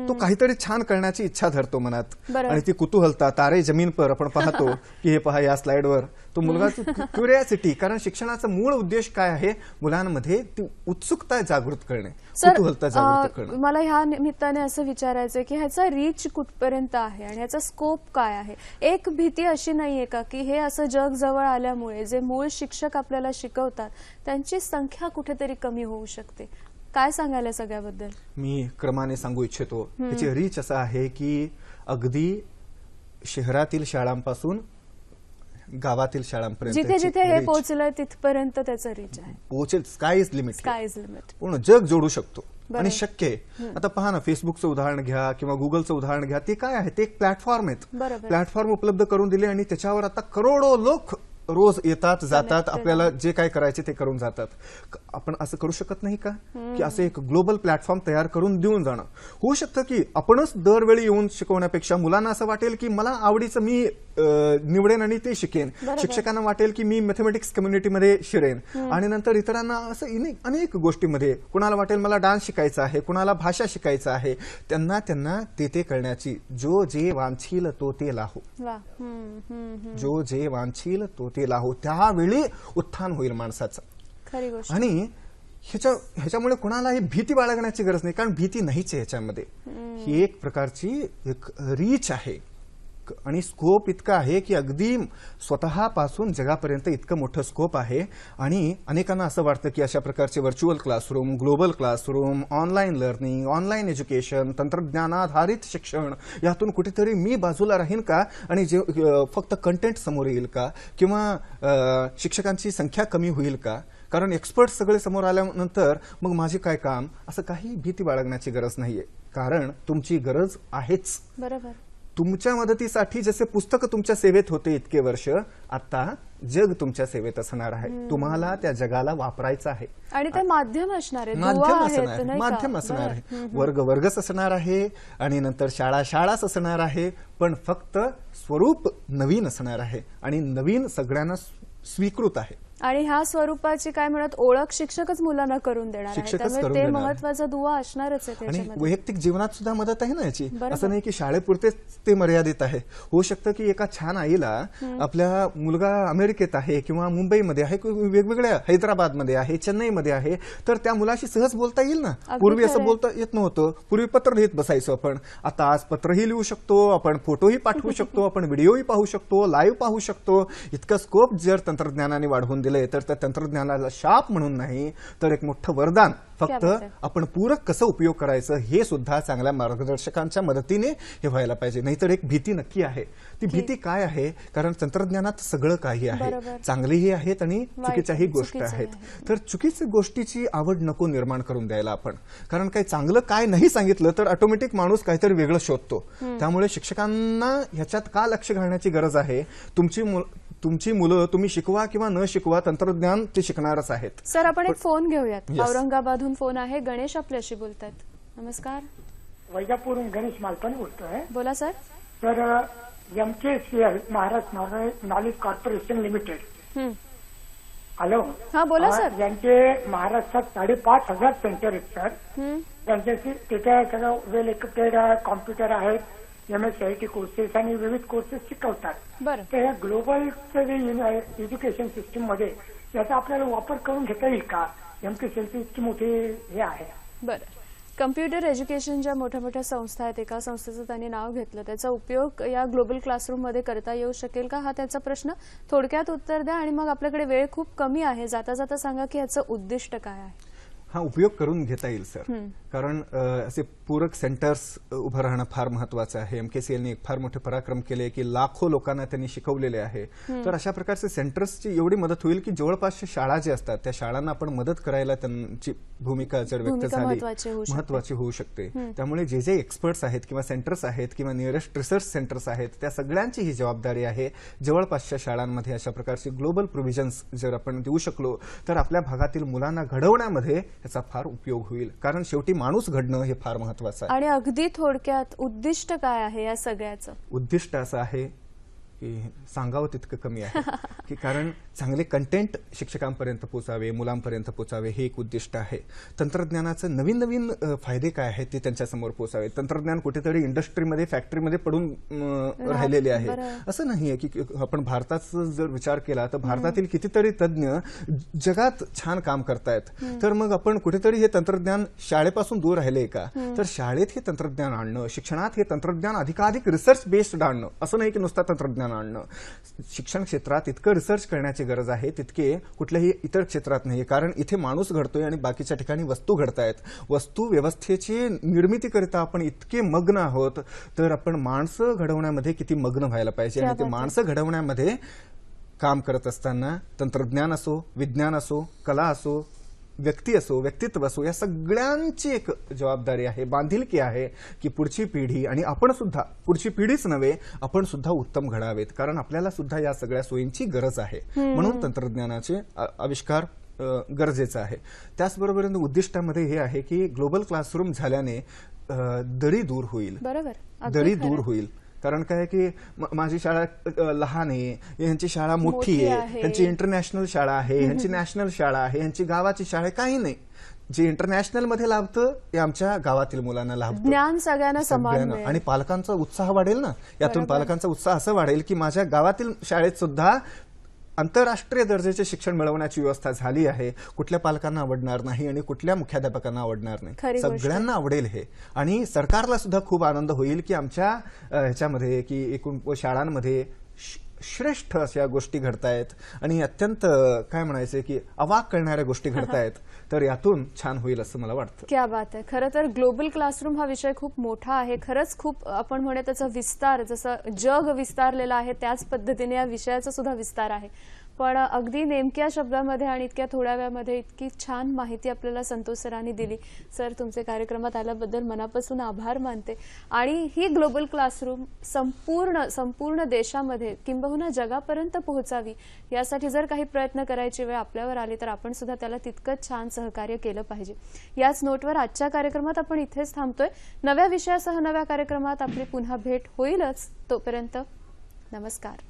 तो काहीतरी छान करण्याची इच्छा धरतो मनात, आणि ती कुतूहलता, तारे जमीन पर आपण पाहतो की हे पहा या स्लाइडवर तो मुलगा, क्युरिओसिटी. कारण शिक्षणाचा मूळ उद्देश काय आहे, मुलांमध्ये ती उत्सुकता जागृत करणे, कुतूहलता जागृत करणे. मला ह्या निमित्ताने असं विचारायचं की ह्याचा रीच कुठपर्यंत आहे आणि ह्याचा स्कोप काय आहे. एक भीती अशी नाहीये का की हे असं जग जवळ आल्यामुळे जे मूळ शिक्षक आपल्याला शिकवतात त्यांची संख्या कुठेतरी कमी होऊ शकते? काय सांगायला सगळ्याबद्दल? मी क्रमाने सांगू इच्छितो. त्याची रीच असं आहे की अगदी शहरातील शाळांपासून गावातील शाळांपर्यंत जिथे जिथे हे पोहोचलंय तिथपर्यंत त्याचं रीच आहे. पोहोचेल, sky is limit. Sky is limit. पूर्ण जग जोडू शकतो आणि शक्य आहे. आता पहा ना, फेसबुकचं उदाहरण घ्या किंवा गुगलचं उदाहरण घ्या, ते काय आहे, ते एक प्लॅटफॉर्म आहेत. प्लॅटफॉर्म उपलब्ध करून दिले आणि त्याच्यावर आता करोडो लोक रोज येतात जातात, आपल्याला जे काय करायचे ते करून जातात. आपण असं करू शकत नाही का की असं एक ग्लोबल प्लॅटफॉर्म तयार करून देऊन जाणं? होऊ शकतं की आपणच दरवेळी येऊन शिकवण्यापेक्षा मुलांना असं वाटेल की मला आवडीचं मी निवडेन आणि ते शिकेन, शिक्षकांना वाटेल की मी मॅथमॅटिक्स कम्युनिटीमध्ये शिरेन, आणि नंतर इतरांना असं अनेक गोष्टीमध्ये, कुणाला वाटेल मला डान्स शिकायचा आहे, कुणाला भाषा शिकायचं आहे, त्यांना ते करण्याची, जो जे वांछील तो ते लाहो, जो जे वांछील तो ते लाहो, त्यावेळी उत्थान होईल माणसाचं. खरी गोष्ट. आणि ह्याच्यामुळे कुणालाही भीती बाळगण्याची गरज नाही, कारण भीती नाहीच आहे ह्याच्यामध्ये. ही एक प्रकारची एक रीच आहे आणि स्कोप इतका आहे की अगदी स्वतःपासून जगापर्यंत इतकं मोठं स्कोप आहे. आणि अनेकांना असं वाटतं की अशा प्रकारचे virtual classroom, global classroom, online learning, online education, तंत्रज्ञानाधारित शिक्षण, यातून कुठेतरी मी बाजूला राहीन का, आणि जे फक्त कंटेंट समोर येईल का, किंवा शिक्षकांची संख्या कमी होईल का, कारण एक्सपर्ट सगळे समोर आल्यानंतर मग माझे काय काम, असं काही भीती बाळगण्याची गरज नाहीये. कारण तुमची गरज आहेच. बरोबर. तुमच्या मदतीसाठी जसे पुस्तकं तुमच्या सेवेत होते इतके वर्ष, आता जग तुमच्या सेवेत असणार आहे. तुम्हाला त्या जगाला वापरायचं आहे. आणि ते माध्यम असणार आहे, माध्यम असणार आहे, वर्गच असणार आहे, आणि नंतर शाळाच असणार आहे. पण फक्त स्वरूप नवीन असणार आहे, आणि नवीन सगळ्यांना स्वीकृत आहे. आणि ह्या स्वरूपाची काय म्हणत ओळख शिक्षकच मुलांना करून देणार आहे, त्यामुळे ते महत्वाचा दुवा असणारच आहे. आणि वैयक्तिक जीवनात सुद्धा मदत आहे ना याची. असं नाही की शाळेपुरतेच ते मर्यादित आहे. होऊ शकतं की एका छान आईला आपल्या मुलगा अमेरिकेत आहे किंवा मुंबईमध्ये आहे, वेगवेगळ्या हैदराबादमध्ये आहे, चेन्नईमध्ये आहे, तर त्या मुलाशी सहज बोलता येईल ना. पूर्वी असं बोलता येत नव्हतं. पूर्वी पत्र लिहित बसायचो आपण, आता आज पत्रही लिहू शकतो आपण, फोटोही पाठवू शकतो आपण, व्हिडिओही पाहू शकतो, लाईव्ह पाहू शकतो. इतकं स्कोप जर तंत्रज्ञानाने वाढवून दिले तर त्या तंत्रज्ञानाला शाप म्हणून नाही तर एक मोठं वरदान. फक्त आपण पूरक कसं उपयोग करायचं हे सुद्धा चांगल्या मार्गदर्शकांच्या मदतीने हे व्हायला पाहिजे. नाहीतर एक भीती नक्की आहे. ती भीती काय आहे, कारण तंत्रज्ञानात सगळं काही आहे, चांगलीही आहेत आणि चुकीच्याही गोष्टी आहेत. तर चुकीच्या गोष्टीची आवड नको निर्माण करून द्यायला आपण, कारण काही चांगलं काय नाही सांगितलं तर ऑटोमॅटिक माणूस काहीतरी वेगळं शोधतो. त्यामुळे शिक्षकांना ह्याच्यात का लक्ष घालण्याची गरज आहे. तुमची मुलं तुम्ही शिकवा किंवा न शिकवा, तंत्रज्ञान ते शिकणारच आहेत. सर, आपण एक फोन घेऊयात. औरंगाबादहून फोन आहे. गणेश आपल्याशी बोलतात. नमस्कार. वैजापूरहून गणेश मालपानी बोलतोय. बोला सर. तर MKCL Maharashtra knowledge corporation limited. Hello. हा बोला सर. यांचे महाराष्ट्रात 5,500 सेंटर आहेत सर. त्यांच्याशी तिथे सगळं वेल इक्विप्ड कॉम्प्युटर आहेत, MSCIT कोर्सेस आणि विविध कोर्सेस शिकवतात. बरं. तर या ग्लोबलचं जे एज्युकेशन सिस्टीम मध्ये याचा आपल्याला वापर करून घेता येईल का? MKCLची इतकी मोठी हे आहे. बरं. कम्प्युटर एज्युकेशन ज्या मोठ्या मोठ्या संस्था आहेत, एका संस्थेचं त्यांनी नाव घेतलं, त्याचा उपयोग या ग्लोबल क्लासरूममध्ये करता येऊ शकेल का, हा त्याचा प्रश्न. थोडक्यात उत्तर द्या आणि मग आपल्याकडे वेळ खूप कमी आहे, जाता जाता सांगा की याचं उद्दिष्ट काय आहे. हा उपयोग करून घेता येईल सर, कारण असे पूरक सेंटर्स उभं राहणं फार महत्वाचं आहे. MKCLने एक फार मोठे पराक्रम केले की लाखो लोकांना त्यांनी शिकवलेले आहे. तर अशा प्रकारचे सेंटर्सची एवढी मदत होईल की जवळपासच्या शाळा ज्या असतात त्या शाळांना आपण मदत करायला त्यांची भूमिका जर व्यक्त झाली महत्वाची होऊ शकते. त्यामुळे जे जे एक्सपर्ट्स आहेत किंवा सेंटर्स आहेत किंवा नियरेस्ट रिसर्च सेंटर्स आहेत त्या सगळ्यांची ही जबाबदारी आहे. जवळपासच्या शाळांमध्ये अशा प्रकारचे ग्लोबल प्रोव्हिजन्स जर आपण देऊ शकलो तर आपल्या भागातील मुलांना घडवण्यामध्ये याचा फार उपयोग होईल. कारण शेवटी माणूस घडणं हे फार महत्वाचं आहे. आणि अगदी थोडक्यात उद्दिष्ट काय आहे या सगळ्याचं? उद्दिष्ट असं आहे की सांगावं तितकं कमी आहे की कारण चांगले कंटेंट शिक्षकांपर्यंत पोचावे, मुलांपर्यंत पोचावे हे एक उद्दिष्ट आहे. तंत्रज्ञानाचे नवीन नवीन फायदे काय आहेत ते त्यांच्यासमोर पोचावे. तंत्रज्ञान कुठेतरी इंडस्ट्रीमध्ये फॅक्टरीमध्ये पडून राहिलेले आहे. असं नाहीये की आपण भारताचा जर विचार केला तर भारतातील कितीतरी तज्ज्ञ जगात छान काम करतायत. तर मग आपण कुठेतरी हे तंत्रज्ञान शाळेपासून दूर राहिले का? तर शाळेत हे तंत्रज्ञान आणणं, शिक्षणात हे तंत्रज्ञान अधिकाधिक रिसर्च बेस्ड आणणं, असं नाही की नुसतं तंत्रज्ञान आणणं. शिक्षण क्षेत्रात इतकं रिसर्च करण्याची गरज आहे तितके कुठल्याही इतर क्षेत्रात नाही. कारण इथे माणूस घडतोय आणि बाकीच्या ठिकाणी वस्तू घडतायत. वस्तू व्यवस्थेची निर्मितीकरिता आपण इतके मग्न आहोत तर आपण माणसं घडवण्यामध्ये किती मग्न व्हायला पाहिजे. आणि ते माणसं घडवण्यामध्ये काम करत असताना तंत्रज्ञान असो, विज्ञान असो, कला असो, व्यक्ती असो, व्यक्तित्व असो, या सगळ्यांची एक जबाबदारी आहे, बांधिलकी आहे की पुढची पिढी आणि आपण सुद्धा, पुढची पिढीच नव्हे आपण सुद्धा उत्तम घडावेत. कारण आपल्याला सुद्धा या सगळ्या सोयींची गरज आहे. म्हणून तंत्रज्ञानाचे आविष्कार गरजेचा आहे. त्याचबरोबर उद्दिष्टामध्ये हे आहे की ग्लोबल क्लासरूम झाल्याने दरी दूर होईल. दरी दूर होईल. कारण काय की माझी शाळा लहान आहे, यांची शाळा मोठी आहे, यांची इंटरनॅशनल शाळा आहे, यांची नॅशनल शाळा आहे, यांची गावाची शाळा आहे, काही नाही. जे इंटरनॅशनल मध्ये लाभतं ते आमच्या गावातील मुलांना लाभतं. ज्ञान सगळ्यांना समान आणि पालकांचा उत्साह वाढेल ना. यातून पालकांचा उत्साह असं वाढेल की माझ्या गावातील शाळेत सुद्धा आंतरराष्ट्रीय दर्जाचे शिक्षण मिळवण्याची व्यवस्था झाली आहे. कुठल्या पालकांना आवडणार नाही आणि कुठल्या मुख्याध्यापकांना आवडणार नाही, सगळ्यांना आवडेल हे. आणि सरकारला सुद्धा खूप आनंद होईल की आमच्या ह्याच्यामध्ये की एकूण शाळांमध्ये श्रेष्ठ अशा गोष्टी घडतायत आणि अत्यंत काय म्हणायचे की अवाक करणाऱ्या गोष्टी घडतायत. तर यातून छान होईल असं मला वाटतं. क्या बात आहे. खरं तर ग्लोबल क्लासरूम हा विषय खूप मोठा आहे. खरंच खूप आपण म्हणू त्याचा विस्तार, जसं जग विस्तारलेलं आहे त्याच पद्धतीने या विषयाचा सुद्धा विस्तार आहे. पण अगदी नेमक्या शब्दामध्ये आणि इतक्या थोड्या वेळामध्ये इतकी छान माहिती आपल्याला संतोष सरांनी दिली. सर, तुमचे कार्यक्रमात आल्याबद्दल मनापासून आभार मानते. आणि ही ग्लोबल क्लासरूम संपूर्ण देशामध्ये किंबहुना जगापर्यंत पोहोचावी यासाठी जर काही प्रयत्न करायची वेळ आपल्यावर आली तर आपण सुद्धा त्याला तितकंच छान सहकार्य केलं पाहिजे. याच नोटवर आजच्या कार्यक्रमात आपण इथेच थांबतोय. नव्या विषयासह नव्या कार्यक्रमात आपली पुन्हा भेट होईलच. तोपर्यंत नमस्कार.